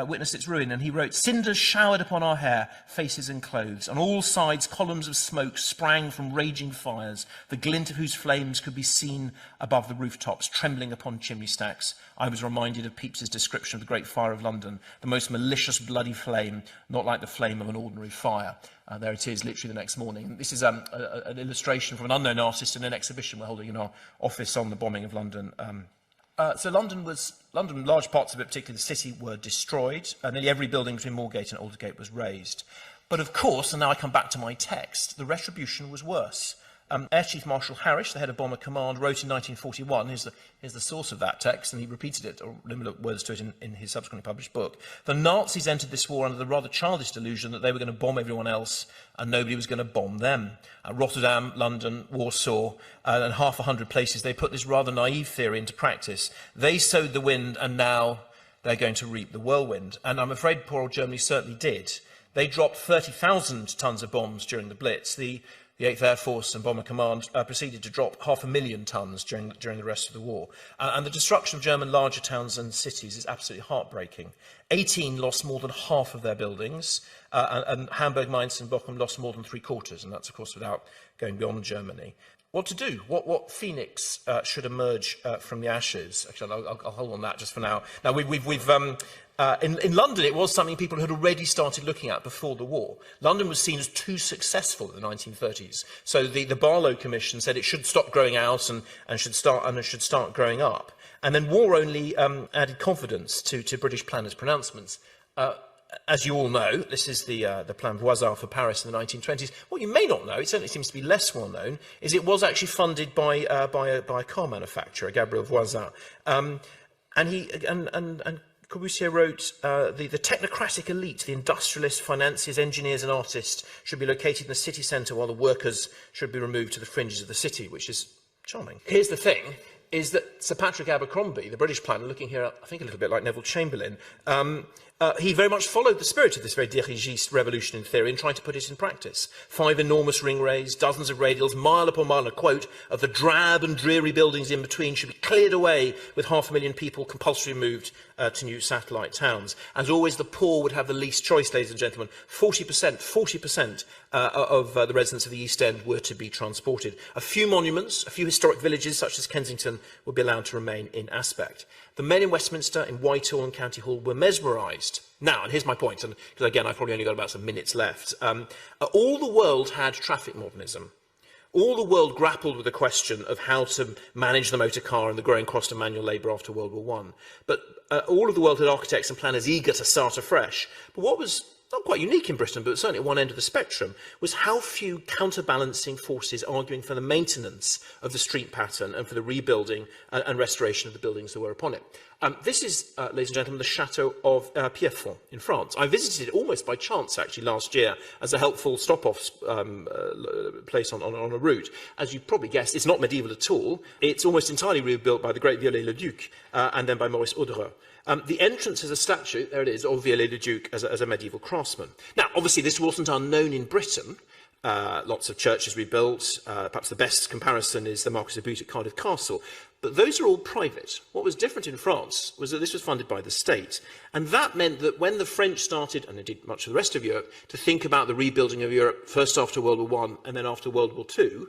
S10: witnessed its ruin, and he wrote, "Cinders showered upon our hair, faces and clothes. On all sides columns of smoke sprang from raging fires, the glint of whose flames could be seen above the rooftops, trembling upon chimney stacks. I was reminded of Pepys's description of the Great Fire of London, the most malicious bloody flame, not like the flame of an ordinary fire." There it is, literally the next morning. This is an illustration from an unknown artist in an exhibition we're holding in our office on the bombing of London. So London, large parts of it, particularly the city, were destroyed. Nearly every building between Moorgate and Aldergate was razed. But of course, and now I come back to my text, the retribution was worse. Air Chief Marshal Harris, the head of Bomber Command, wrote in 1941, here's the source of that text, and he repeated it, or similar words to it in his subsequently published book. The Nazis entered this war under the rather childish delusion that they were going to bomb everyone else and nobody was going to bomb them. Rotterdam, London, Warsaw, and 100 places, they put this rather naive theory into practice. They sowed the wind, and now they're going to reap the whirlwind. And I'm afraid poor old Germany certainly did. They dropped 30,000 tons of bombs during the Blitz. The 8th Air Force and Bomber Command proceeded to drop 500,000 tons during the rest of the war. And the destruction of German larger towns and cities is absolutely heartbreaking. 18 lost more than half of their buildings, and Hamburg, Mainz and Bochum lost more than 3/4, and that's, of course, without going beyond Germany. What to do? What phoenix should emerge from the ashes? Actually, I'll hold on that just for now. Now, in London, it was something people had already started looking at before the war. London was seen as too successful in the 1930s. So the Barlow Commission said it should stop growing out and should start growing up. And then war only added confidence to British planners' pronouncements. As you all know, this is the Plan Voisin for Paris in the 1920s. What you may not know, it certainly seems to be less well known, is it was actually funded by a car manufacturer, Gabriel Voisin. And Corbusier wrote, the technocratic elite, the industrialists, financiers, engineers and artists should be located in the city centre while the workers should be removed to the fringes of the city, which is charming. Here's the thing, is that Sir Patrick Abercrombie, the British planner, looking here, I think a little bit like Neville Chamberlain, he very much followed the spirit of this very dirigiste revolution in theory and tried to put it in practice. 5 enormous ringways, dozens of radials, mile upon mile, a quote, of the drab and dreary buildings in between should be cleared away with 500,000 people compulsorily moved to new satellite towns. As always, the poor would have the least choice, ladies and gentlemen. 40% of the residents of the East End were to be transported. A few monuments, a few historic villages, such as Kensington, would be allowed to remain in aspect. The men in Westminster, in Whitehall and County Hall were mesmerised Christ. Now, and here's my point, and because again, I've probably only got about some minutes left. All the world had traffic modernism. All the world grappled with the question of how to manage the motor car and the growing cost of manual labour after World War I. But all of the world had architects and planners eager to start afresh. But what was not quite unique in Britain, but certainly at one end of the spectrum, was how few counterbalancing forces arguing for the maintenance of the street pattern and for the rebuilding and restoration of the buildings that were upon it. This is, ladies and gentlemen, the Chateau of Pierrefonds in France. I visited it almost by chance, actually, last year as a helpful stop-off place on a route. As you probably guessed, it's not medieval at all. It's almost entirely rebuilt by the great Viollet-le-Duc and then by Maurice Audereux. The entrance has a statue, there it is, of Viollet-le-Duc as a medieval craftsman. Now, obviously, this wasn't unknown in Britain. Lots of churches rebuilt. Perhaps the best comparison is the Marquis of Bute at Cardiff Castle. But those are all private. What was different in France was that this was funded by the state. And that meant that when the French started, and indeed much of the rest of Europe, to think about the rebuilding of Europe, first after World War I and then after World War II,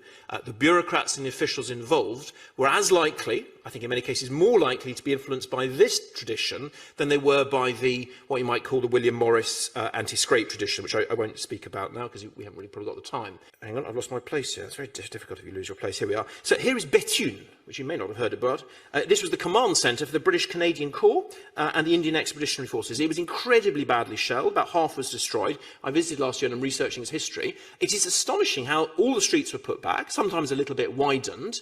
S10: the bureaucrats and the officials involved were as likely, I think in many cases more likely, to be influenced by this tradition than they were by the, what you might call the William Morris anti-scrape tradition, which I won't speak about now because we haven't really probably got the time. Hang on, I've lost my place here. It's very difficult if you lose your place. Here we are. So here is Bethune, which you may not have heard about. This was the command centre for the British-Canadian Corps and the Indian Expeditionary Forces. It was incredibly badly shelled. About half was destroyed. I visited last year and I'm researching its history. It is astonishing how all the streets were put back, sometimes a little bit widened.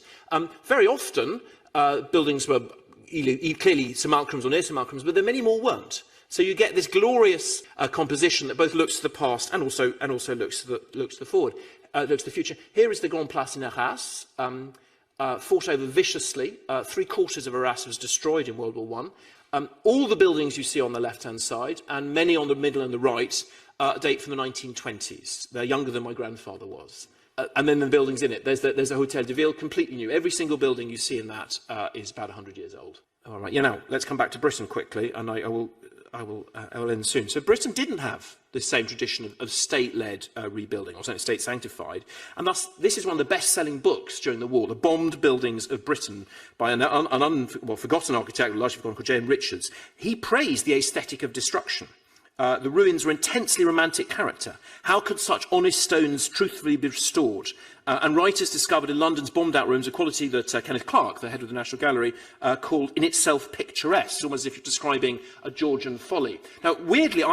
S10: Very often, buildings were clearly simulacrums or near simulacrums, but there many more weren't. So you get this glorious composition that both looks to the past and also looks to the future. Here is the Grand Place in Arras. Fought over viciously. 3/4 of Arras was destroyed in World War I. All the buildings you see on the left-hand side, and many on the middle and the right, date from the 1920s. They're younger than my grandfather was. And then the buildings in it. There's the Hôtel de Ville, completely new. Every single building you see in that is about 100 years old. All right, now, let's come back to Britain quickly, and I will end soon. So Britain didn't have the same tradition of state-led rebuilding, or certainly state-sanctified, and thus this is one of the best-selling books during the war, The Bombed Buildings of Britain, by an forgotten architect, largely forgotten, called J.M. Richards. He praised the aesthetic of destruction. The ruins were intensely romantic character. How could such honest stones truthfully be restored? And writers discovered in London's bombed-out rooms a quality that Kenneth Clark, the head of the National Gallery, called in itself picturesque, almost as if you're describing a Georgian folly. Now, weirdly,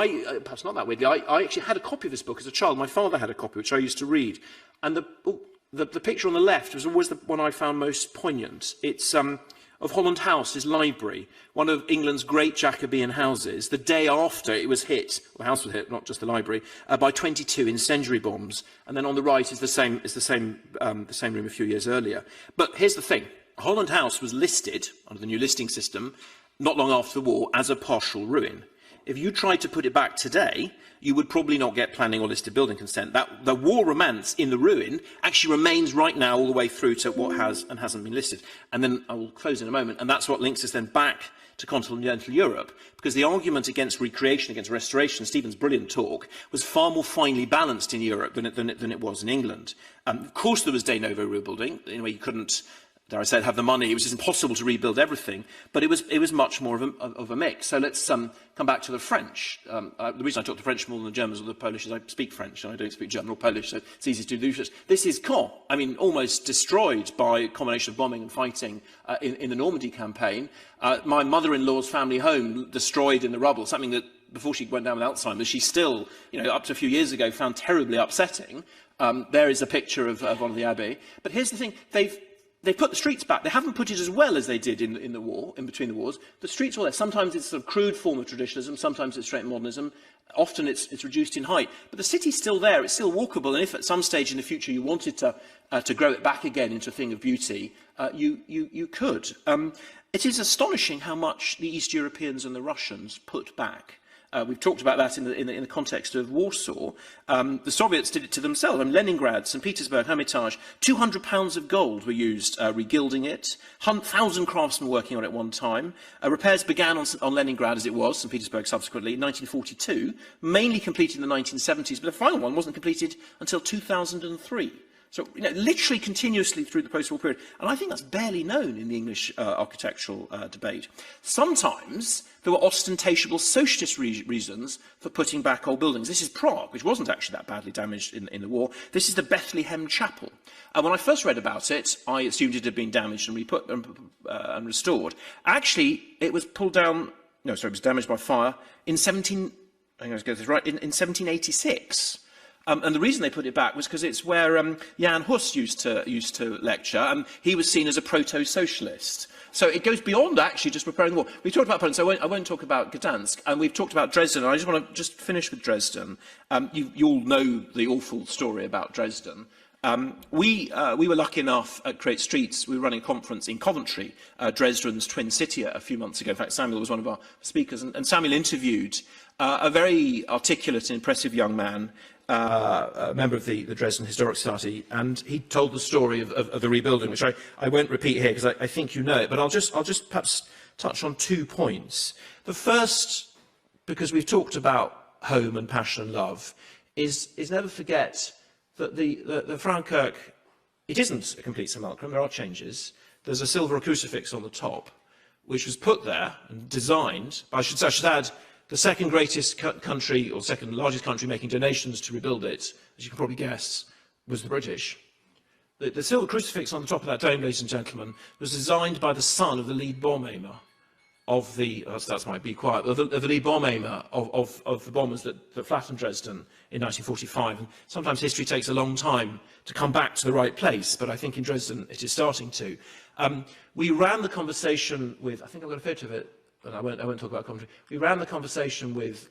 S10: perhaps not that weirdly, I actually had a copy of this book as a child. My father had a copy, which I used to read. And the picture on the left was always the one I found most poignant. It's of Holland House, his library, one of England's great Jacobean houses, the day after it was hit, well, the house was hit, not just the library, by 22 incendiary bombs. And then on the right is the same room a few years earlier. But here's the thing. Holland House was listed, under the new listing system, not long after the war, as a partial ruin. If you tried to put it back today, you would probably not get planning or listed building consent. The war romance in the ruin actually remains right now all the way through to what has and hasn't been listed. And then I will close in a moment, and that's what links us then back to continental Europe, because the argument against recreation, against restoration, Stephen's brilliant talk, was far more finely balanced in Europe than it was in England. Of course there was de novo rebuilding, in a way you couldn't, dare I say, have the money. It was just impossible to rebuild everything, but it was much more of a mix. So let's come back to the French. The reason I talk to French more than the Germans or the Polish is I speak French and I don't speak German or Polish, so it's easy to do this. This is Caen. I mean, almost destroyed by a combination of bombing and fighting in the Normandy campaign. My mother-in-law's family home destroyed in the rubble, something that before she went down with Alzheimer's, she still, up to a few years ago, found terribly upsetting. There is a picture of one of the abbey. But here's the thing, they've put the streets back. They haven't put it as well as they did in the war, in between the wars. The streets are there. Sometimes it's a sort of crude form of traditionalism. Sometimes it's straight modernism. Often it's reduced in height. But the city's still there. It's still walkable. And if at some stage in the future you wanted to grow it back again into a thing of beauty, you could. It is astonishing how much the East Europeans and the Russians put back. We've talked about that in the context of Warsaw. The Soviets did it to themselves. I mean, Leningrad, St. Petersburg, Hermitage, £200 of gold were used regilding it. 1,000 craftsmen working on it at one time. Repairs began on Leningrad as it was, St. Petersburg subsequently, in 1942, mainly completed in the 1970s, but the final one wasn't completed until 2003. So, literally continuously through the post-war period. And I think that's barely known in the English architectural debate. Sometimes there were ostentatious socialist reasons for putting back old buildings. This is Prague, which wasn't actually that badly damaged in the war. This is the Bethlehem Chapel. When I first read about it, I assumed it had been damaged and and restored. Actually, it was pulled down, no, sorry, it was damaged by fire in 1786. And the reason they put it back was because it's where Jan Hus used to lecture, and he was seen as a proto-socialist. So it goes beyond actually just preparing the war. We talked about Poland, so I won't talk about Gdansk, and we've talked about Dresden, and I just want to finish with Dresden. You all know the awful story about Dresden. We were lucky enough at Create Streets, we were running a conference in Coventry, Dresden's twin city, a few months ago. In fact, Samuel was one of our speakers, and Samuel interviewed a very articulate and impressive young man, a member of the Dresden Historic Society, and he told the story of the rebuilding, which I won't repeat here because I think you know it, but I'll just perhaps touch on 2 points. The first, because we've talked about home and passion and love, is never forget that the Frauenkirche, it isn't a complete simulacrum, there are changes. There's a silver crucifix on the top, which was put there and designed, I should add, the second greatest country, or second largest country making donations to rebuild it, as you can probably guess, was the British. The silver crucifix on the top of that dome, ladies and gentlemen, was designed by the son of the lead bomb aimer of the, that might be quiet, of the lead bomb aimer of the bombers that flattened Dresden in 1945. And sometimes history takes a long time to come back to the right place, but I think in Dresden it is starting to. We ran the conversation with, I think I've got a photo of it, but I won't talk about Coventry. We ran the conversation with,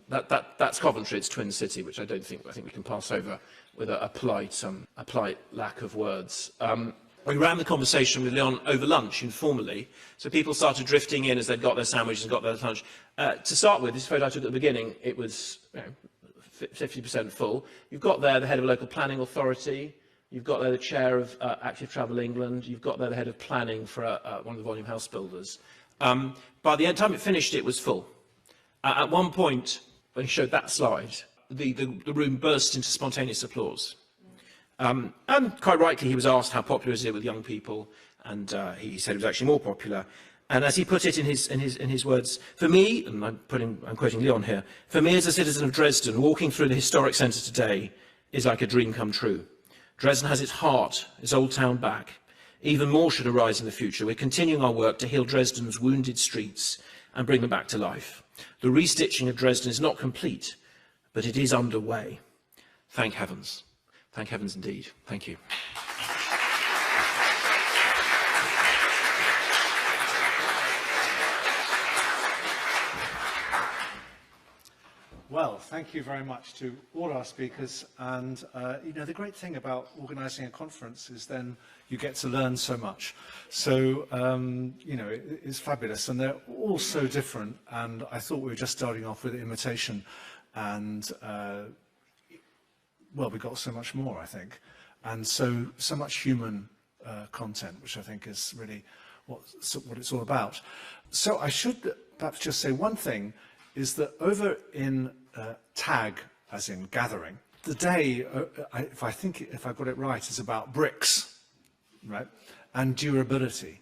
S10: that's Coventry, it's twin city, which I think we can pass over with a polite lack of words. We ran the conversation with Leon over lunch, informally, so people started drifting in as they'd got their sandwiches and got their lunch. To start with, this photo I took at the beginning, it was 50% full. You've got there the head of a local planning authority, you've got there the chair of Active Travel England, you've got there the head of planning for one of the volume house builders. By the time it finished, it was full. At one point, when he showed that slide, the room burst into spontaneous applause. And quite rightly, he was asked how popular is it with young people, and he said it was actually more popular. And as he put it in his words, for me, and I'm quoting Leon here, for me as a citizen of Dresden, walking through the historic centre today is like a dream come true. Dresden has its heart, its old town back. Even more should arise in the future. We're continuing our work to heal Dresden's wounded streets and bring them back to life. The restitching of Dresden is not complete, but it is underway. Thank heavens. Thank heavens indeed. Thank you.
S1: Well, thank you very much to all our speakers. And, the great thing about organising a conference is then you get to learn so much. So, it's fabulous. And they're all so different. And I thought we were just starting off with imitation. And, we got so much more, I think. And so much human content, which I think is really what it's all about. So I should perhaps just say one thing, is that over in tag, as in gathering, the day, if I got it right, is about bricks, right, and durability.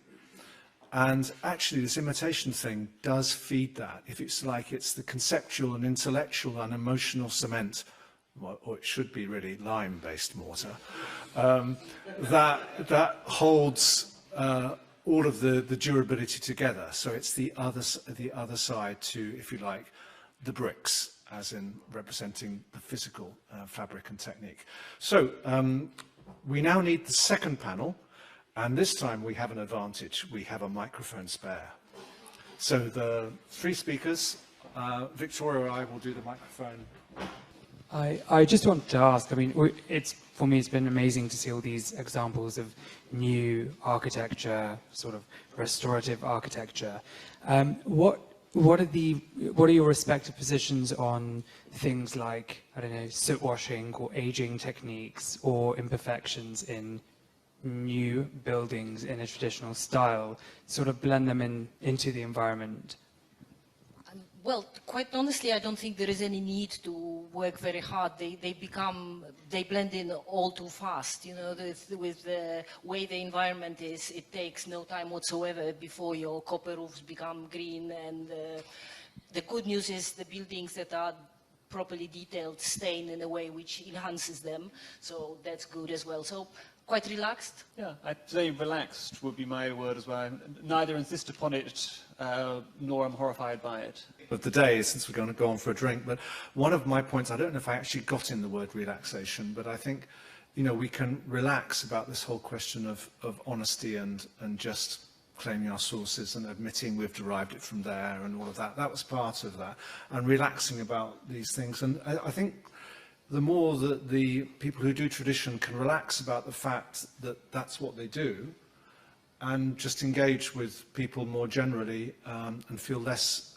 S1: And actually, this imitation thing does feed that. If it's like it's the conceptual and intellectual and emotional cement, or it should be really lime-based mortar, that holds all of the durability together. So it's the other side to, if you like, the bricks, as in representing the physical fabric and technique. So we now need the second panel, and this time we have an advantage. We have a microphone spare. So the 3 speakers, Victoria and I will do the microphone.
S11: I just want to ask, for me it's been amazing to see all these examples of new architecture, sort of restorative architecture. What are your respective positions on things like, I don't know, soot washing or aging techniques or imperfections in new buildings in a traditional style, sort of blend them into the environment?
S8: Well, quite honestly, I don't think there is any need to work very hard. They blend in all too fast. You know, with the way the environment is, it takes no time whatsoever before your copper roofs become green. And the good news is the buildings that are properly detailed stain in a way which enhances them. So that's good as well. So quite relaxed.
S9: Yeah, I'd say relaxed would be my word as well. Neither insist upon it, nor am horrified by it.
S1: Of the day, since we're going to go on for a drink, but one of my points, I don't know if I actually got in the word relaxation, but I think, you know, we can relax about this whole question of honesty and just claiming our sources and admitting we've derived it from there and all of that. That was part of that, and relaxing about these things. And I think the more that the people who do tradition can relax about the fact that that's what they do, and just engage with people more generally and feel less,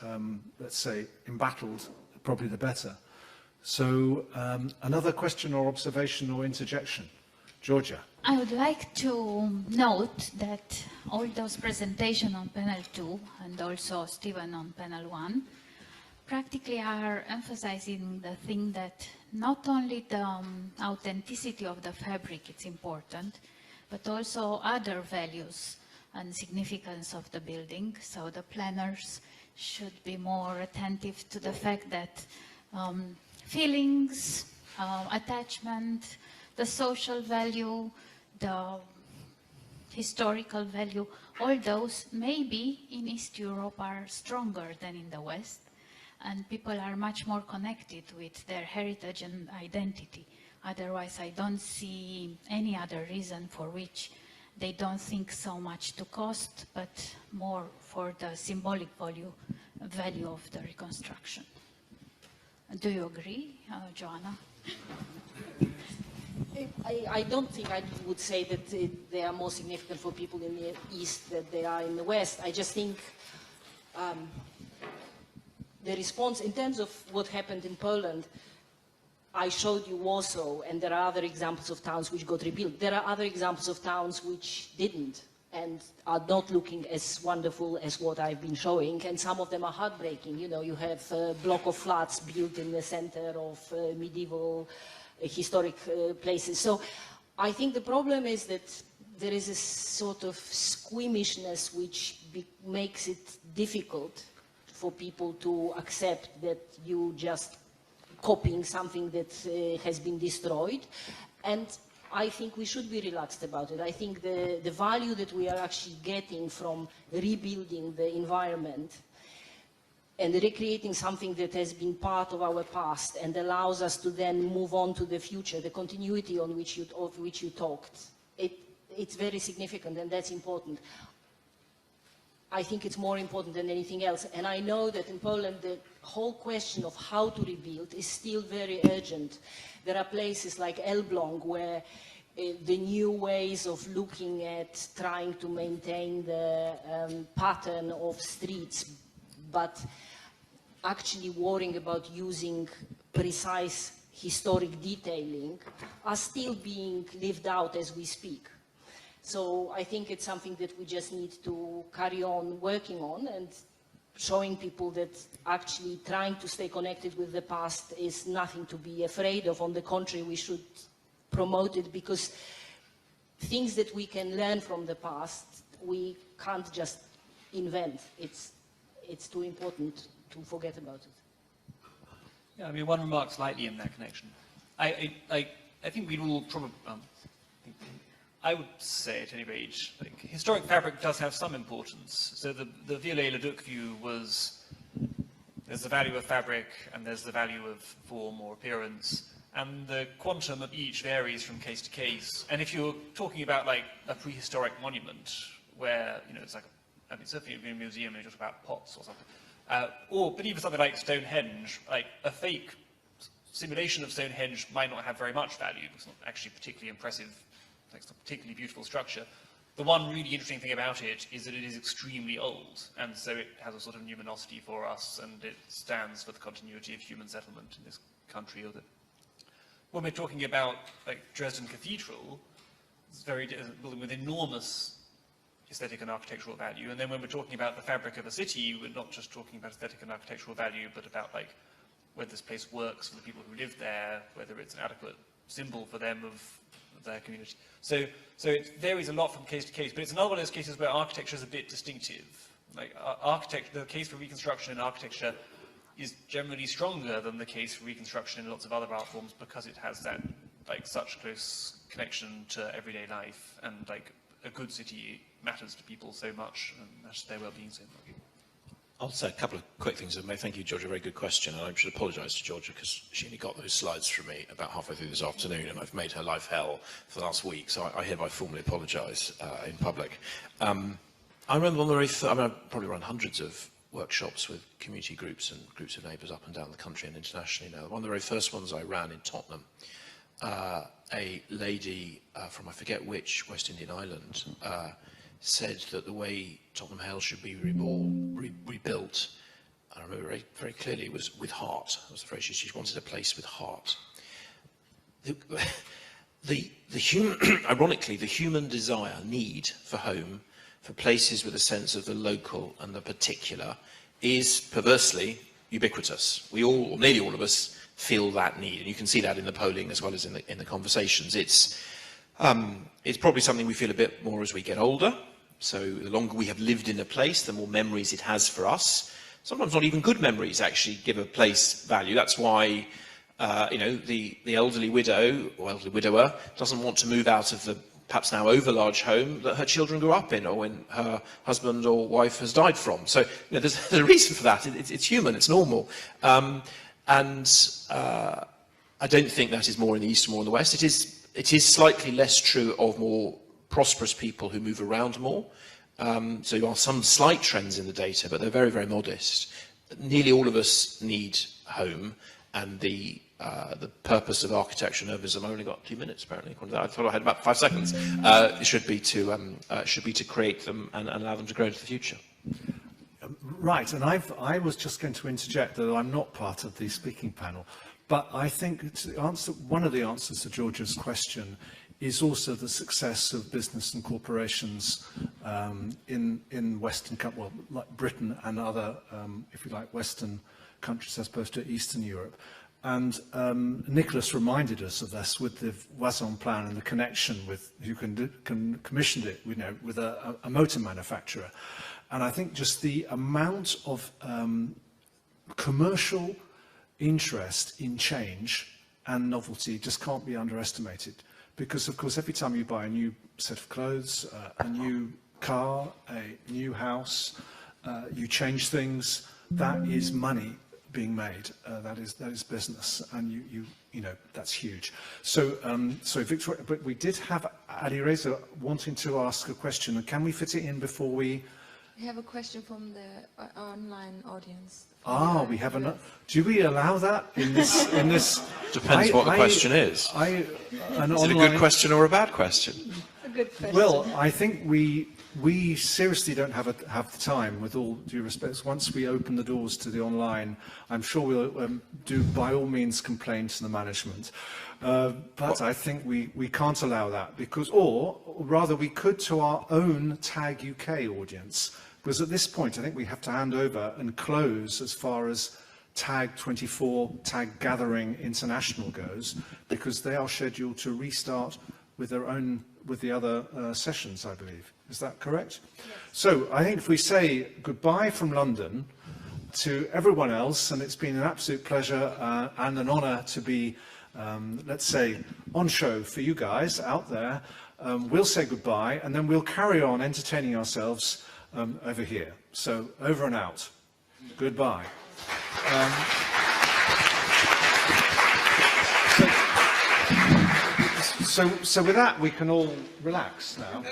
S1: let's say, embattled, probably the better. So another question or observation or interjection? Georgia.
S12: I would like to note that all those presentations on panel 2 and also Stephen on panel 1 practically are emphasizing the thing that not only the authenticity of the fabric is important, but also other values and significance of the building. So the planners should be more attentive to the fact that feelings, attachment, the social value, the historical value, all those maybe in East Europe are stronger than in the West, and people are much more connected with their heritage and identity. Otherwise, I don't see any other reason for which they don't think so much to cost, but more for the symbolic value of the reconstruction. Do you agree, Joanna?
S8: I don't think I would say that they are more significant for people in the East than they are in the West. I just think the response in terms of what happened in Poland, I showed you Warsaw, and there are other examples of towns which got rebuilt. There are other examples of towns which didn't and are not looking as wonderful as what I've been showing, and some of them are heartbreaking. You know, you have a block of flats built in the center of medieval historic places. So I think the problem is that there is a sort of squeamishness which makes it difficult for people to accept that you just copying something that has been destroyed. And I think we should be relaxed about it. I think the value that we are actually getting from rebuilding the environment and recreating something that has been part of our past and allows us to then move on to the future, the continuity of which you talked, it's very significant, and that's important. I think it's more important than anything else. And I know that in Poland, the whole question of how to rebuild is still very urgent. There are places like Elbląg where the new ways of looking at trying to maintain the pattern of streets, but actually worrying about using precise historic detailing are still being lived out as we speak. So I think it's something that we just need to carry on working on and showing people that actually trying to stay connected with the past is nothing to be afraid of. On the contrary, we should promote it, because things that we can learn from the past, we can't just invent. It's too important to forget about it.
S9: Yeah, I mean, one remark slightly in that connection. I think we'd all probably... I would say, at any rate, like, historic fabric does have some importance. So the Viollet-le-Duc view was, there's the value of fabric and there's the value of form or appearance, and the quantum of each varies from case to case. And if you're talking about like a prehistoric monument where, you know, it's like, I mean, certainly in a museum and you talk about pots or something, but even something like Stonehenge, like a fake simulation of Stonehenge might not have very much value. It's not actually particularly impressive. It's a particularly beautiful structure. The one really interesting thing about it is that it is extremely old, and so it has a sort of numinosity for us, and it stands for the continuity of human settlement in this country. When we're talking about like Dresden Cathedral, it's a building with enormous
S13: aesthetic and architectural value. And then when we're talking about the fabric of a city, we're not just talking about aesthetic and architectural value, but about like whether this place works for the people who live there, whether it's an adequate symbol for them of their community. So it varies a lot from case to case, but it's another one of those cases where architecture is a bit distinctive. Like the case for reconstruction in architecture is generally stronger than the case for reconstruction in lots of other art forms because it has that like such close connection to everyday life, and like a good city matters to people so much and matters to their well-being so much.
S10: I'll say a couple of quick things. Thank you, Georgia. Very good question. And I should apologise to Georgia because she only got those slides from me about halfway through this afternoon, and I've made her life hell for the last week. So I hereby formally apologise in public. I remember one of the I've probably run hundreds of workshops with community groups and groups of neighbours up and down the country and internationally now. One of the very first ones I ran in Tottenham, a lady from I forget which West Indian island said that the way Tottenham Hale should be rebuilt, I remember very, very clearly, it was with heart. That was the phrase. She wanted a place with heart. Ironically, the human desire, need for home, for places with a sense of the local and the particular, is perversely ubiquitous. We all, or nearly all of us, feel that need, and you can see that in the polling as well as in the conversations. It's probably something we feel a bit more as we get older. So the longer we have lived in a place, the more memories it has for us. Sometimes not even good memories actually give a place value. That's why the elderly widow or elderly widower doesn't want to move out of the perhaps now overlarge home that her children grew up in, or when her husband or wife has died from. So there's a reason for that. It's human, it's normal. I don't think that is more in the East or more in the West. It is slightly less true of more prosperous people who move around more. So there are some slight trends in the data, but they're very, very modest. Nearly all of us need home, and the purpose of architecture and urbanism, I only got 2 minutes apparently. I thought I had about 5 seconds. Should be to create them and allow them to grow into the future.
S1: Right, and I was just going to interject that I'm not part of the speaking panel, but I think one of the answers to Georgia's question is also the success of business and corporations in Western, well, like Britain and other, if you like, Western countries as opposed to Eastern Europe. And Nicholas reminded us of this with the Voisin plan and the connection with who commissioned it, with a motor manufacturer. And I think just the amount of commercial interest in change and novelty just can't be underestimated. Because, of course, every time you buy a new set of clothes, a new car, a new house, you change things, that is money being made. That is business, and you know that's huge. So, sorry, Victoria, but we did have Ali Reza wanting to ask a question, and can we fit it in before we?
S14: We have a question from the online audience.
S1: Ah, we have a. Do we allow that in this? In this?
S10: Depends what the question is. Is it a good question or a bad question?
S14: A good question.
S1: Well, I think we seriously don't have the time, with all due respect. Once we open the doors to the online, I'm sure we'll do by all means complain to the management. But I think we can't allow that, because, or rather we could to our own TAG UK audience, because at this point I think we have to hand over and close as far as TAG 24, TAG Gathering International goes, because they are scheduled to restart with their own, with the other sessions, I believe. Is that correct? Yes. So I think if we say goodbye from London to everyone else, and it's been an absolute pleasure and an honour to be, let's say, on show for you guys out there, we'll say goodbye, and then we'll carry on entertaining ourselves over here. So over and out. Goodbye. So with that, we can all relax now.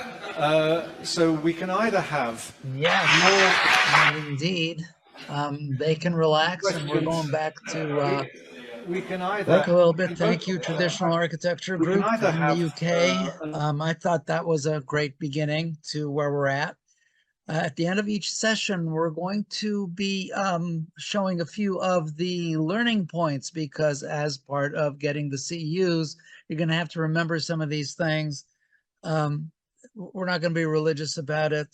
S1: So we can either have...
S15: Yeah, indeed. They can relax, and we're going back to
S1: we can either
S15: work a little bit. Thank you, Traditional Architecture Group in the UK. I thought that was a great beginning to where we're at. At the end of each session, we're going to be showing a few of the learning points, because as part of getting the CEUs, you're going to have to remember some of these things. we're not going to be religious about it.